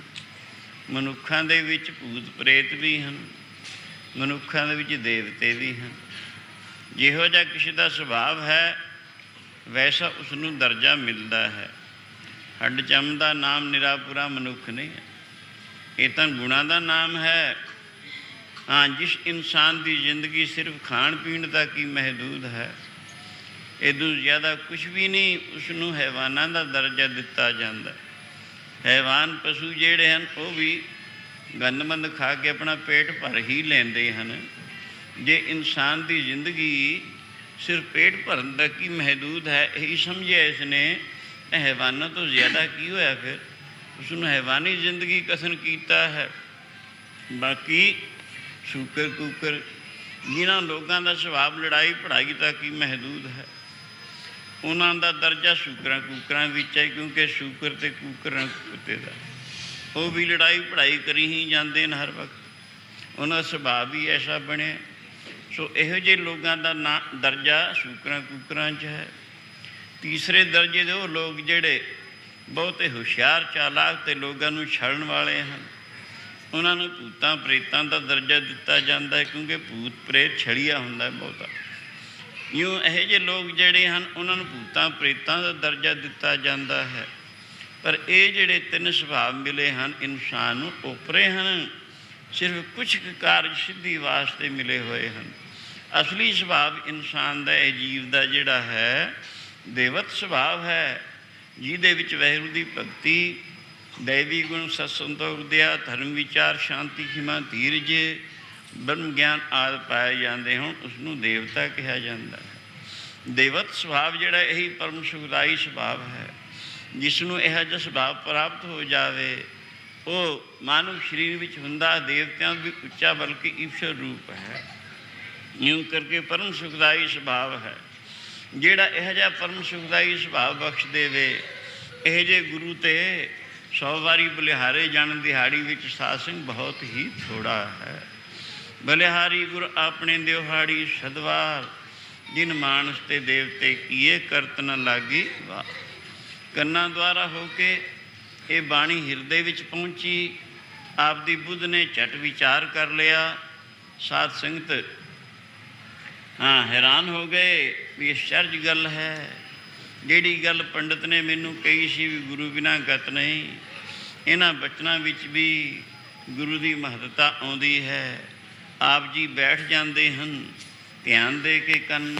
ਮਨੁੱਖਾਂ ਦੇ ਵਿੱਚ ਭੂਤ ਪ੍ਰੇਤ ਵੀ ਹਨ, ਮਨੁੱਖਾਂ ਦੇ ਵਿੱਚ ਦੇਵਤੇ ਵੀ ਹਨ। ਜਿਹੋ ਜਿਹਾ ਕਿਸੇ ਦਾ ਸੁਭਾਵ ਹੈ, ਵੈਸਾ ਉਸ ਨੂੰ ਦਰਜਾ ਮਿਲਦਾ ਹੈ। ਹੱਡ ਚੰਮ ਦਾ ਨਾਮ ਨਿਰਾਪੁਰਾ ਮਨੁੱਖ ਨਹੀਂ ਹੈ, ਇਹ ਤਾਂ ਗੁਣਾਂ ਦਾ ਨਾਮ ਹੈ। ਹਾਂ, ਜਿਸ ਇਨਸਾਨ ਦੀ ਜ਼ਿੰਦਗੀ ਸਿਰਫ ਖਾਣ ਪੀਣ ਤੱਕ ਹੀ ਮਹਿਦੂਦ ਹੈ, ਇਦੋਂ ਜ਼ਿਆਦਾ ਕੁਛ ਵੀ ਨਹੀਂ, ਉਸ ਨੂੰ ਹੈਵਾਨਾਂ ਦਾ ਦਰਜਾ ਦਿੱਤਾ ਜਾਂਦਾ। ਹੈਵਾਨ ਪਸ਼ੂ ਜਿਹੜੇ ਹਨ, ਉਹ ਵੀ ਗੰਦਮੰਦ ਖਾ ਕੇ ਆਪਣਾ ਪੇਟ ਭਰ ਹੀ ਲੈਂਦੇ ਹਨ। ਜੇ ਇਨਸਾਨ ਦੀ ਜ਼ਿੰਦਗੀ ਸਿਰਫ ਪੇਟ ਭਰਨ ਤੱਕ ਹੀ ਮਹਿਦੂਦ ਹੈ, ਇਹੀ ਸਮਝਿਆ ਇਸ ਨੇ, ਹੈਵਾਨਾਂ ਤੋਂ ਜ਼ਿਆਦਾ ਕੀ ਹੋਇਆ? ਫਿਰ ਉਸ ਨੂੰ ਹੈਵਾਨੀ ਜ਼ਿੰਦਗੀ ਕਥਨ ਕੀਤਾ ਹੈ। ਬਾਕੀ ਸ਼ੂਕਰ ਕੂਕਰ, ਜਿਨ੍ਹਾਂ ਲੋਕਾਂ ਦਾ ਸੁਭਾਵ ਲੜਾਈ ਪੜ੍ਹਾਈ ਤੱਕ ਹੀ ਮਹਿਦੂਦ ਹੈ, ਉਹਨਾਂ ਦਾ ਦਰਜਾ ਸ਼ੂਕਰਾਂ ਕੂਕਰਾਂ ਵਿੱਚ ਹੈ। ਕਿਉਂਕਿ ਸ਼ੂਕਰ ਅਤੇ ਕੂਕਰ ਕੁੱਤੇ ਦਾ, ਉਹ ਵੀ ਲੜਾਈ ਪੜ੍ਹਾਈ ਕਰੀ ਹੀ ਜਾਂਦੇ ਨੇ ਹਰ ਵਕਤ। ਉਹਨਾਂ ਦਾ ਸੁਭਾਅ ਵੀ ਐਸਾ ਬਣਿਆ। ਸੋ ਇਹੋ ਜਿਹੇ ਲੋਕਾਂ ਦਾ ਦਰਜਾ ਸ਼ੂਕਰਾਂ ਕੂਕਰਾਂ 'ਚ ਹੈ। ਤੀਸਰੇ ਦਰਜੇ ਦੇ ਉਹ ਲੋਕ ਜਿਹੜੇ ਬਹੁਤੇ ਹੁਸ਼ਿਆਰ ਚਾਲਾਕ ਅਤੇ ਲੋਕਾਂ ਨੂੰ ਛਲਣ ਵਾਲੇ ਹਨ। ਉਹਨਾਂ ਨੂੰ ਭੂਤਾਂ ਪ੍ਰੇਤਾਂ ਦਾ ਦਰਜਾ ਦਿੱਤਾ ਜਾਂਦਾ ਹੈ, ਕਿਉਂਕਿ ਭੂਤ ਪ੍ਰੇਤ ਛੜੀਆ ਹੁੰਦਾ ਬਹੁਤਾ। ਇਉਂ ਇਹੋ ਜਿਹੇ ਲੋਕ ਜਿਹੜੇ ਹਨ ਉਹਨਾਂ ਨੂੰ ਭੂਤਾਂ ਪ੍ਰੇਤਾਂ ਦਾ ਦਰਜਾ ਦਿੱਤਾ ਜਾਂਦਾ ਹੈ। ਪਰ ਇਹ ਜਿਹੜੇ ਤਿੰਨ ਸੁਭਾਅ ਮਿਲੇ ਹਨ ਇਨਸਾਨ ਨੂੰ, ਓਪਰੇ ਹਨ, ਸਿਰਫ ਕੁਛ ਕੁ ਕਾਰਜ ਸਿੱਧੀ ਵਾਸਤੇ ਮਿਲੇ ਹੋਏ ਹਨ। ਅਸਲੀ ਸੁਭਾਅ ਇਨਸਾਨ ਦਾ, ਇਹ ਜੀਵ ਦਾ ਜਿਹੜਾ ਹੈ, ਦੇਵਤ ਸੁਭਾਅ ਹੈ, ਜਿਹਦੇ ਵਿੱਚ ਵਾਹਿਗੁਰੂ ਦੀ ਭਗਤੀ, ਦੈਵੀ ਗੁਣ, ਸਤ ਸੰਤੋਖ, ਦਇਆ, ਧਰਮ, ਵਿਚਾਰ, ਸ਼ਾਂਤੀ, ਖਿਮਾ, ਧੀਰਜ, ਬ੍ਰਹਮ ਗਿਆਨ ਆਦਿ ਪਾਏ ਜਾਂਦੇ ਹੋਣ, ਉਸਨੂੰ ਦੇਵਤਾ ਕਿਹਾ ਜਾਂਦਾ ਹੈ। ਦੇਵਤ ਸੁਭਾਅ ਜਿਹੜਾ ਇਹੀ ਪਰਮ ਸੁਖਦਾਈ ਸੁਭਾਅ ਹੈ। ਜਿਸ ਨੂੰ ਇਹੋ ਜਿਹਾ ਸੁਭਾਅ ਪ੍ਰਾਪਤ ਹੋ ਜਾਵੇ ਉਹ ਮਾਨਵ ਸਰੀਰ ਵਿੱਚ ਹੁੰਦਾ ਦੇਵਤਿਆਂ ਵੀ ਉੱਚਾ, ਬਲਕਿ ਈਸ਼ਵਰ ਰੂਪ ਹੈ। ਇਉਂ ਕਰਕੇ ਪਰਮ ਸੁਖਦਾਈ ਸੁਭਾਅ ਹੈ। ਜਿਹੜਾ ਇਹੋ ਜਿਹਾ ਪਰਮ ਸੁਖਦਾਈ ਸੁਭਾਅ ਬਖਸ਼ ਦੇਵੇ, ਇਹੋ ਜਿਹੇ ਗੁਰੂ 'ਤੇ 100 ਵਾਰੀ ਬਲਿਹਾਰੇ ਜਾਣ ਦਿਹਾੜੀ ਵਿੱਚ ਸਾਧ ਸਿੰਘ ਬਹੁਤ ਹੀ ਥੋੜ੍ਹਾ ਹੈ। ਬਲਿਹਾਰੀ ਗੁਰ ਆਪਣੇ ਦਿਹਾੜੀ ਸਦਵਾਰ, ਜਿਨ ਮਾਨਸ ਤੇ ਦੇਵਤੇ ਕੀਏ ਕਰਤ ਨ ਲਾਗੀ ਵਾਹ। ਕੰਨਾਂ ਦੁਆਰਾ ਹੋ ਕੇ ਇਹ ਬਾਣੀ ਹਿਰਦੇ ਵਿੱਚ ਪਹੁੰਚੀ। ਆਪ ਦੀ ਬੁੱਧ ਨੇ ਝਟ ਵਿਚਾਰ ਕਰ ਲਿਆ। ਸਾਧ ਸੰਗਤ ਹੈਰਾਨ ਹੋ ਗਏ ਵੀ ਅਚਰਜ ਗੱਲ ਹੈ। ਜਿਹੜੀ ਗੱਲ ਪੰਡਤ ਨੇ ਮੈਨੂੰ ਕਹੀ ਸੀ ਵੀ ਗੁਰੂ ਬਿਨਾਂ ਗਤ ਨਹੀਂ, ਇਹਨਾਂ ਬਚਨਾਂ ਵਿੱਚ ਵੀ ਗੁਰੂ ਦੀ ਮਹੱਤਤਾ ਆਉਂਦੀ ਹੈ। ਆਪ ਜੀ ਬੈਠ ਜਾਂਦੇ ਹਨ, ਧਿਆਨ ਦੇ ਕੇ ਕੰਨ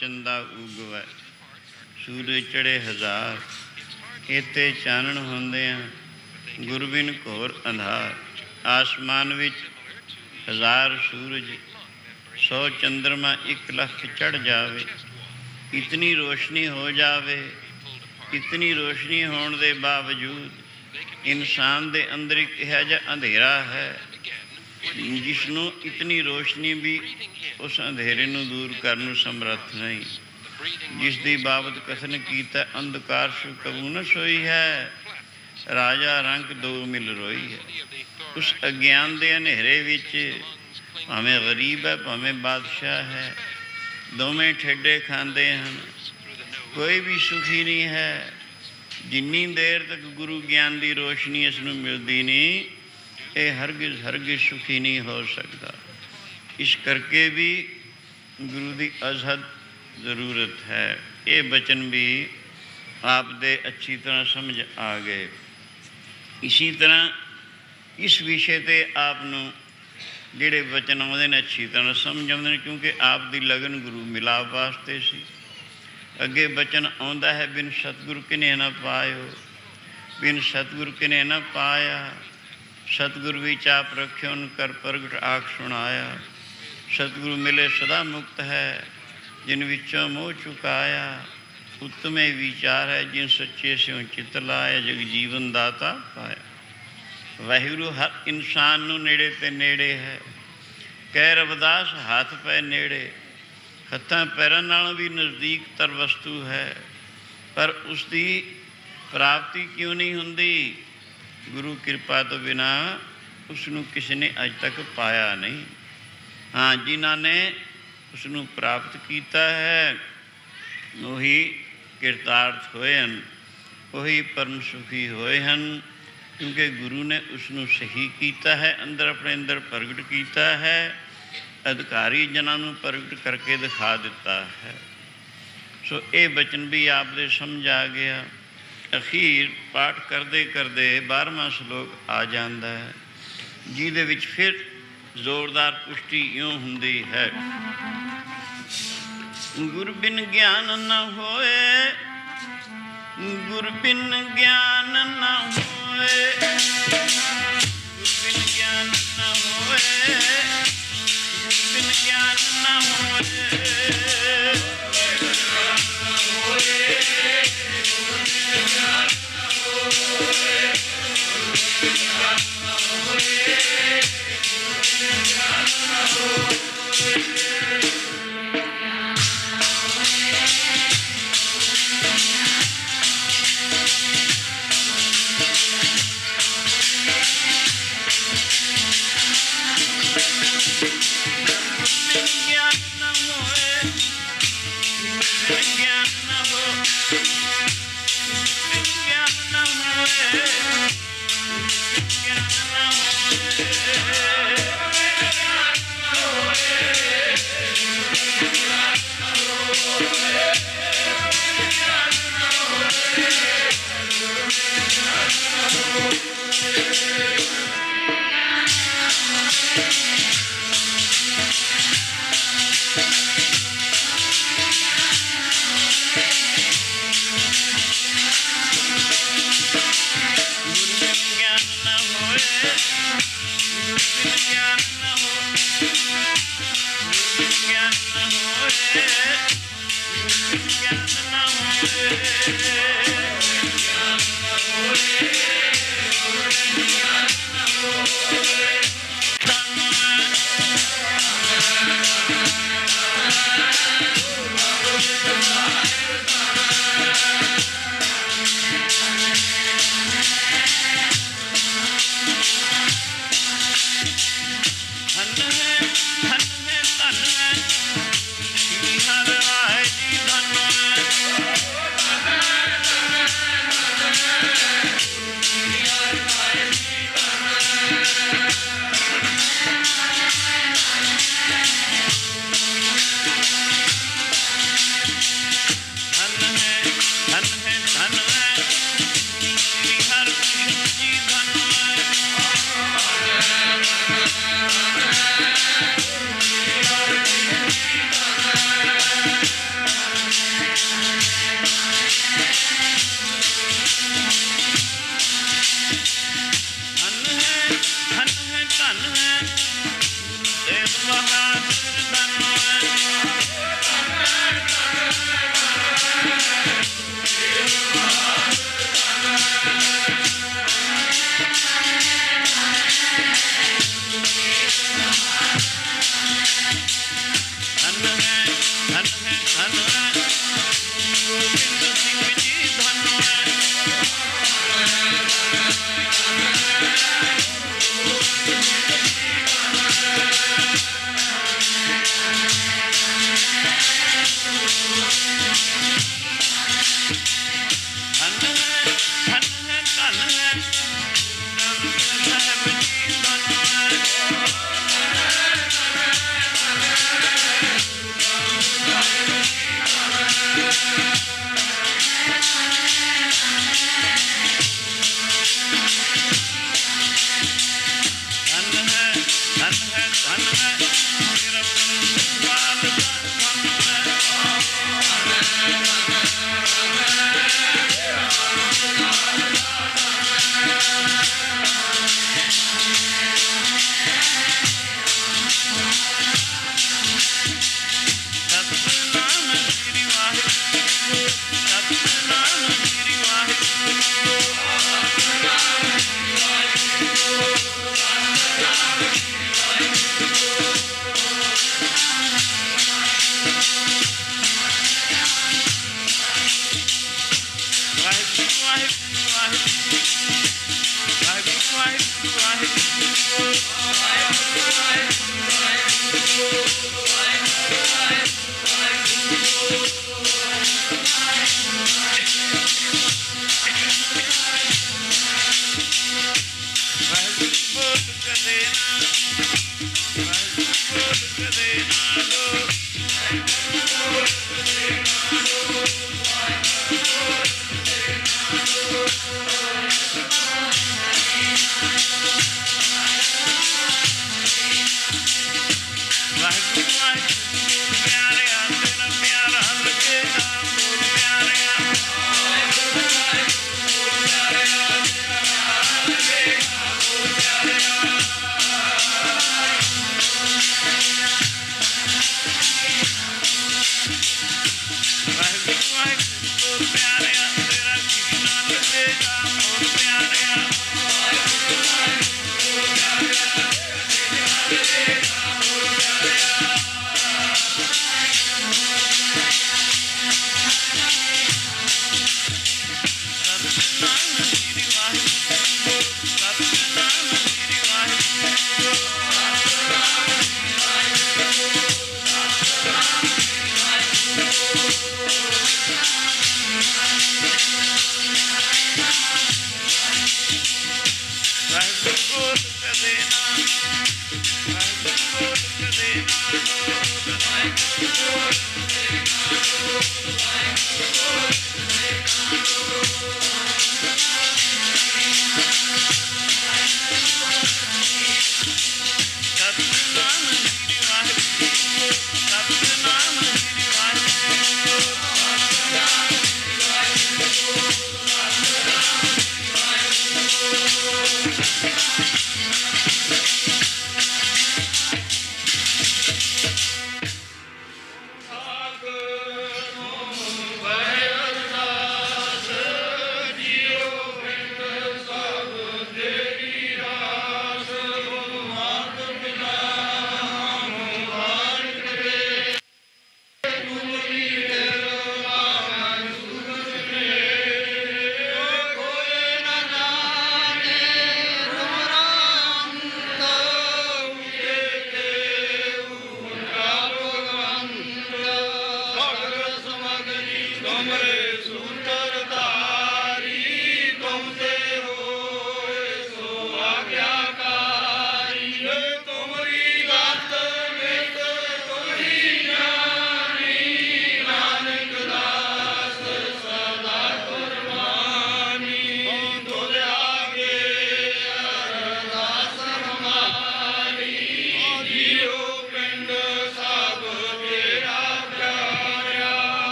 ਚੰਦਾ ਉਗਵੈ ਸੂਰਜ ਚੜੇ ਹਜ਼ਾਰ, ਇੱਥੇ ਚਾਨਣ ਹੁੰਦਿਆਂ ਗੁਰਬਿਨ ਘੋਰ ਅੰਧਾਰ। ਆਸਮਾਨ ਵਿੱਚ 1000 ਸੂਰਜ, 100 ਚੰਦਰਮਾ, 1 ਲੱਖ ਚੜ੍ਹ ਜਾਵੇ, ਇਤਨੀ ਰੋਸ਼ਨੀ ਹੋ ਜਾਵੇ। ਇਤਨੀ ਰੋਸ਼ਨੀ ਹੋਣ ਦੇ ਬਾਵਜੂਦ ਇਨਸਾਨ ਦੇ ਅੰਦਰ ਇੱਕ ਇਹੋ ਜਿਹਾ ਅੰਧੇਰਾ ਹੈ ਜਿਸ ਨੂੰ ਇਤਨੀ ਰੋਸ਼ਨੀ ਵੀ ਉਸ ਅੰਧੇਰੇ ਨੂੰ ਦੂਰ ਕਰਨ ਨੂੰ ਸਮਰੱਥ ਨਹੀਂ। ਜਿਸ ਦੀ ਬਾਬਤ ਕਥਨ ਕੀਤਾ, ਅੰਧਕਾਰ ਸੁ ਕਬੂ ਨ ਸੋਈ ਹੈ, ਰਾਜਾ ਰੰਗ ਦੋ ਮਿਲ ਰੋਈ ਹੈ। ਉਸ ਅਗਿਆਨ ਦੇ ਹਨੇਰੇ ਵਿੱਚ ਭਾਵੇਂ ਗਰੀਬ ਹੈ ਭਾਵੇਂ ਬਾਦਸ਼ਾਹ ਹੈ, ਦੋਵੇਂ ਠੇਡੇ ਖਾਂਦੇ ਹਨ, ਕੋਈ ਵੀ ਸੁਖੀ ਨਹੀਂ ਹੈ। ਜਿੰਨੀ ਦੇਰ ਤੱਕ ਗੁਰੂ ਗਿਆਨ ਦੀ ਰੋਸ਼ਨੀ ਇਸ ਨੂੰ ਮਿਲਦੀ ਨਹੀਂ, ਇਹ ਹਰਗਿਜ਼ ਸੁਖੀ ਨਹੀਂ ਹੋ ਸਕਦਾ। ਇਸ ਕਰਕੇ ਵੀ ਗੁਰੂ ਦੀ ਅਜ਼ਹਦ ਜ਼ਰੂਰਤ ਹੈ। ਇਹ ਬਚਨ ਵੀ ਆਪ ਦੇ ਅੱਛੀ ਤਰ੍ਹਾਂ ਸਮਝ ਆ ਗਏ। ਇਸੀ ਤਰ੍ਹਾਂ ਇਸ ਵਿਸ਼ੇ 'ਤੇ ਆਪ ਨੂੰ ਜਿਹੜੇ ਬਚਨ ਆਉਂਦੇ ਨੇ ਅੱਛੀ ਤਰ੍ਹਾਂ ਸਮਝ ਆਉਂਦੇ ਨੇ, ਕਿਉਂਕਿ ਆਪ ਦੀ ਲਗਨ ਗੁਰੂ ਮਿਲਾਪ ਵਾਸਤੇ ਸੀ। ਅੱਗੇ ਬਚਨ ਆਉਂਦਾ ਹੈ, ਬਿਨ ਸਤਿਗੁਰੂ ਕਿਨੇ ਨਾ ਪਾਇਓ, बिन सतगुर किने न पाया। सतगुर विच आप रखे उन कर प्रगट आख सुनाया। सतगुरु मिले सदा मुक्त है, जिन विचों मोह चुकाया। उत्तमे विचार है, जिन सच्चे स्यों चित लाया। जग जीवन दाता पाया। वाहिगुरु हर इंसान नूं नेड़े ते नेड़े है। कह रविदास हाथ पै नेड़े, हत्थां पैरां नालों भी नज़दीक तर वस्तु है। पर उसकी प्राप्ति क्यों नहीं हुंदी? गुरु कृपा तो बिना उसनूं किसी ने अज तक पाया नहीं। हाँ, जिन्हां ने उसनूं प्राप्त किया है वही किरतार्थ होए हैं, वही परम सुखी होए हैं, क्योंकि गुरु ने उसनूं सही किया है, अंदर अपने अंदर प्रगट किया है, अधिकारी जनां नूं प्रगट करके दिखा दिता है। सो ये बचन भी आप दे समझ आ गया। अखीर पाठ करते करते 12वां श्लोक आ जाता है, जिहदे विच फिर जोरदार पुष्टि यूँ हुंदी है। गुर बिन ज्ञान न होए, गुर बिन ज्ञान न होए, गुर बिन ज्ञान न होए, गुर बिन ज्ञान न होए।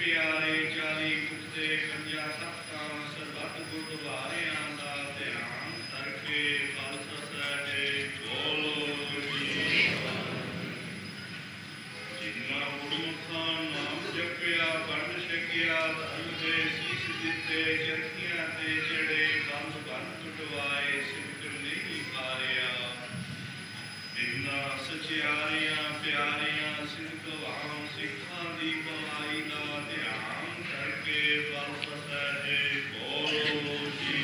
ਪਿਆਰੇ 40 ਕੁੱਤੇ 50 ਤਖਤਾਂ ਸਰਬੱਤ ਗੁਰਦੁਆਰਿਆਂ ਦਾ ਧਿਆਨ ਕਰਕੇ ਖਾਲਸਾ ਸਾਹਿਬ ਬੋਲੋ ਜੀ। ਜਿਨ੍ਹਾਂ ਗੁਰਮੁਖਾਂ ਨਾਮ ਜਪਿਆ ਵੰਡ ਛਕਿਆ ਧਰਮ ਦੇ ਸੀਸ ਦਿੱਤੇ ਚਰਖੀਆਂ ਤੇ ਚੜੇ ਬੰਦ ਬੰਦ ਟੁਟਵਾਏ ਸਿੱਖ ਨਹੀਂ ਹਾਰਿਆ। ਇਨ੍ਹਾਂ ਸਚਿਆਰਿਆਂ ਪਿਆਰਿਆਂ ਸਿੱਖਵਾਂ ਸਿੱਖਾਂ ਦੀ ਕਮਾਈ ਦਾ ਧਿਆਨ ਕਰਕੇ ਖਾਲਸਾ ਸਾਹਿਬ ਬੋਲੋ ਜੀ।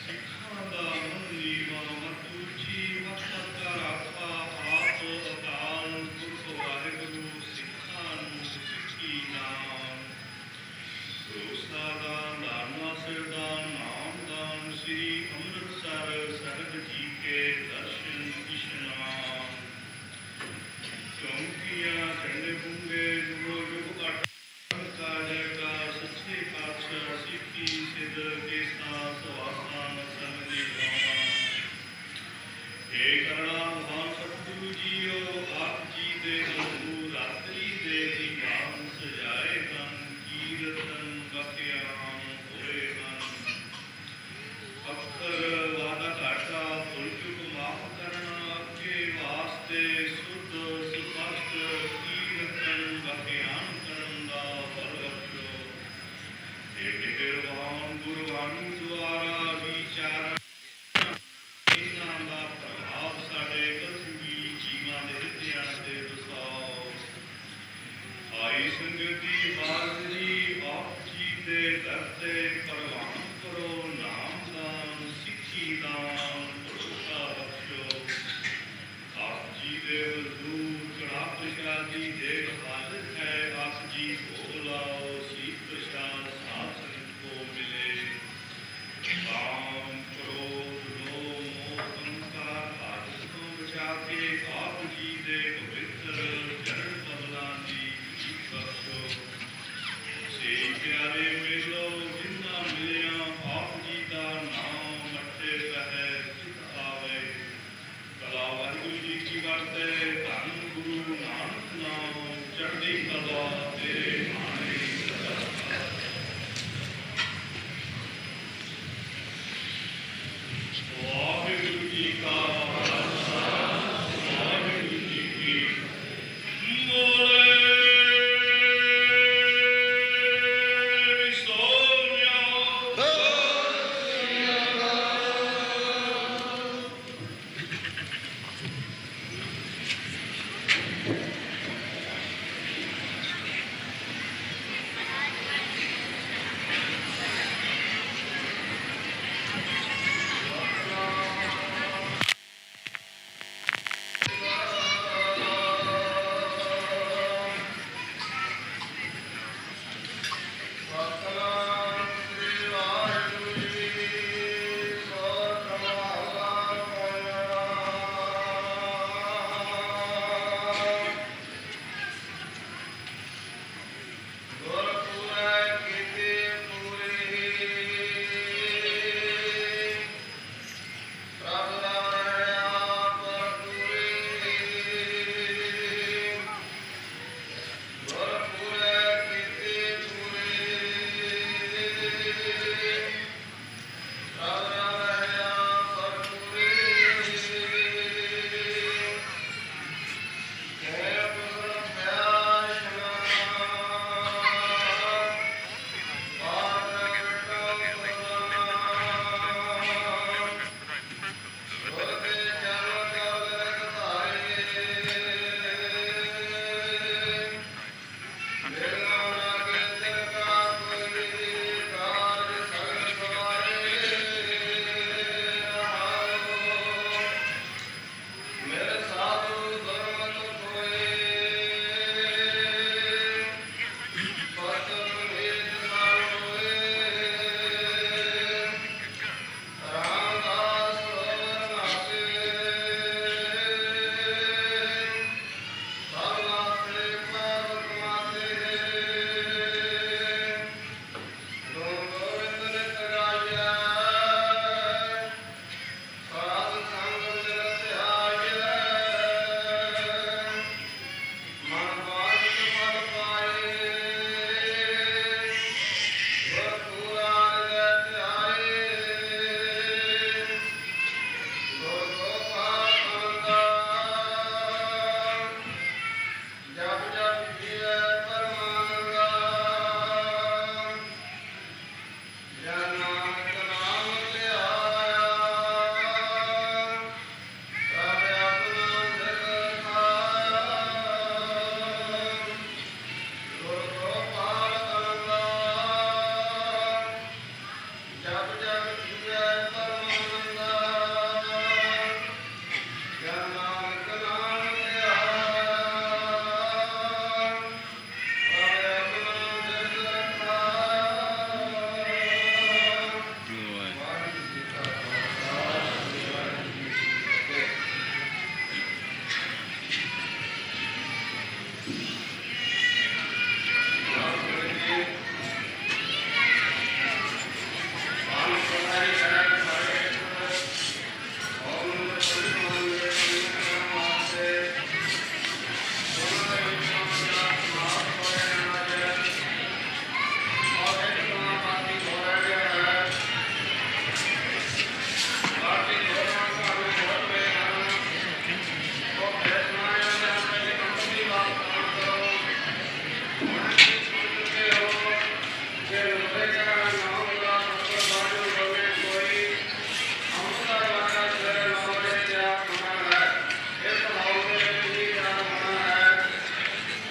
ਸਿੱਖਾਂ ਦਾ ਮਨ ਨੀਵਾਂ ਮਤ ਉੱਚੀ ਮਤ ਕਰ ਆਪਾ ਆਪ ਅਕਾਲ ਪੁਰਖ ਵਾਹਿਗੁਰੂ ਸਿੱਖਾਂ ਨੂੰ ਸਿੱਖੀ ਨਾਮ ਰੋਸਾ ਦਾ ਨਾਮਾ ਸਰਦਾਰ ਨਾਮਦਾਨ ਸ੍ਰੀ ਅੰਮ੍ਰਿਤਸਰ ਸਾਹਿਬ ਜੀ ਕੇ ਦਰਸ਼ਨ ਇਸ਼ਨਾਨ ਚੌਂਕੀਆਂ ਝੰਡੇ ਬੁੰਗੇ ਜੁਗੋ ਜੁਗ ਘਟ ਕਾਜਗਾ ਸੱਚੇ ਪਾਤਸ਼ਾਹ ਸਿੱਖੀ ਸਿੱਧ ਕੇਸਾ ਸਵਾਸਾਂ ਸੰਗਦੀ ਗਾਵਾਂ। ਏ ਕਰਣਾ ਮਹਾਨ ਸਤਿਗੁਰੂ ਜੀਓ ਆਪ ਜੀ ਦੇ ਹਜ਼ੂਰ ਰਾਤਰੀ ਦੇ ਦੀਵਾਨ ਸਜਾਏ ਹਨ ਕੀਰਤਨ ਬਖਿਆਨ ਹੋਏ ਹਨ। ਅੱਖਰ ਵਾਦਾ ਘਾਟਾ ਭੁੱਲ ਚੁੱਕ ਮਾਫ ਕਰਨਾ ਅੱਗੇ ਵਾਸਤੇ ਸੁਧ ਸੁਪਸ਼ਟ ਕੀਰਤਨ ਬਖਿਆਨ ਕਰਨ ਦਾ ਬਲ ਬਖਸ਼ੋ। ਏ ਨਿਰਵਾਣ ਗੁਰਬਾਣੀ ਦੁਆਰਾ ਵਿਚਾਰ ਇਹਨਾਂ ਦਾ ਪ੍ਰਭਾਵ ਸਾਡੇ ਕਸਮੀ ਜੀਵਾਂ ਦੇ ਹਿਰਦਿਆਂ ਤੇ ਵਸਾਓ। ਆਈ ਸੰਗਤੀ ਹਾਜ਼ਰੀ ਆਪ ਜੀ ਦੇ ਦਰ ਤੇ ਪ੍ਰਵਾਨ ਕਰੋ ਨਾਮਦਾਨ ਸਿੱਖੀ ਦਾਨ ਭਰੋਸਾ ਬਖਸ਼ੋ। ਆਪ ਜੀ ਦੇ ਹਜ਼ੂਰ ਕੜਾ ਪ੍ਰਸ਼ਾਦੀ ਦੇਗ ਹਾਜ਼ਰ ਹੈ ਆਪ ਜੀ ਭੋਗ ਲਾਓ ਸੀ ਪ੍ਰਸ਼ਾਦ ਸਾਧ ਸੰਗਤ ਕੋ ਮਿਲੇ। ਕਾਮ ਕ੍ਰੋਧ ਲੋਭ ਮੋਹ ਅਹੰਕਾਰ ਆਦਿ ਤੋਂ ਬਚਾ ਕੇ ਆਪ ਜੀ ਦੇ ਪਵਿੱਤਰ ਚਰਨ ਕਮਲਾਂ ਦੀ ਬਖਸ਼ੋ। ਸੇ ਪਿਆਰੇ ਮਿਲੋ ਜਿਨ੍ਹਾਂ ਮਿਲਿਆ ਆਪ ਜੀ ਦਾ ਨਾਮ ਮੱਥੇ ਪਹਿ ਚਿਤ ਆਵੇ। ਕਲਾ ਵਾਹਿਗੁਰੂ ਜੀ ਕੀ ਵਰਤੇ ਧੰਨ ਗੁਰੂ ਨਾਨਕ ਨਾਮ ਚੜ੍ਹਦੀ ਕਲਾ ਤੇਰੇ ਬਾਣੀ ਸਦਾ। ਵਾਹਿਗੁਰੂ ਜੀ ਕਾ ਖਾਲਸਾ ਵਾਹਿਗੁਰੂ ਜੀ ਕੀ ਬੋਲੇ ਸੋਨਿਆ।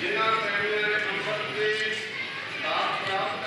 ਜਿਨ੍ਹਾਂ ਪ੍ਰੇਮੀਆਂ ਨੇ ਅੰਮ੍ਰਿਤ ਦੇ ਦਾਤ ਪ੍ਰਾਪਤ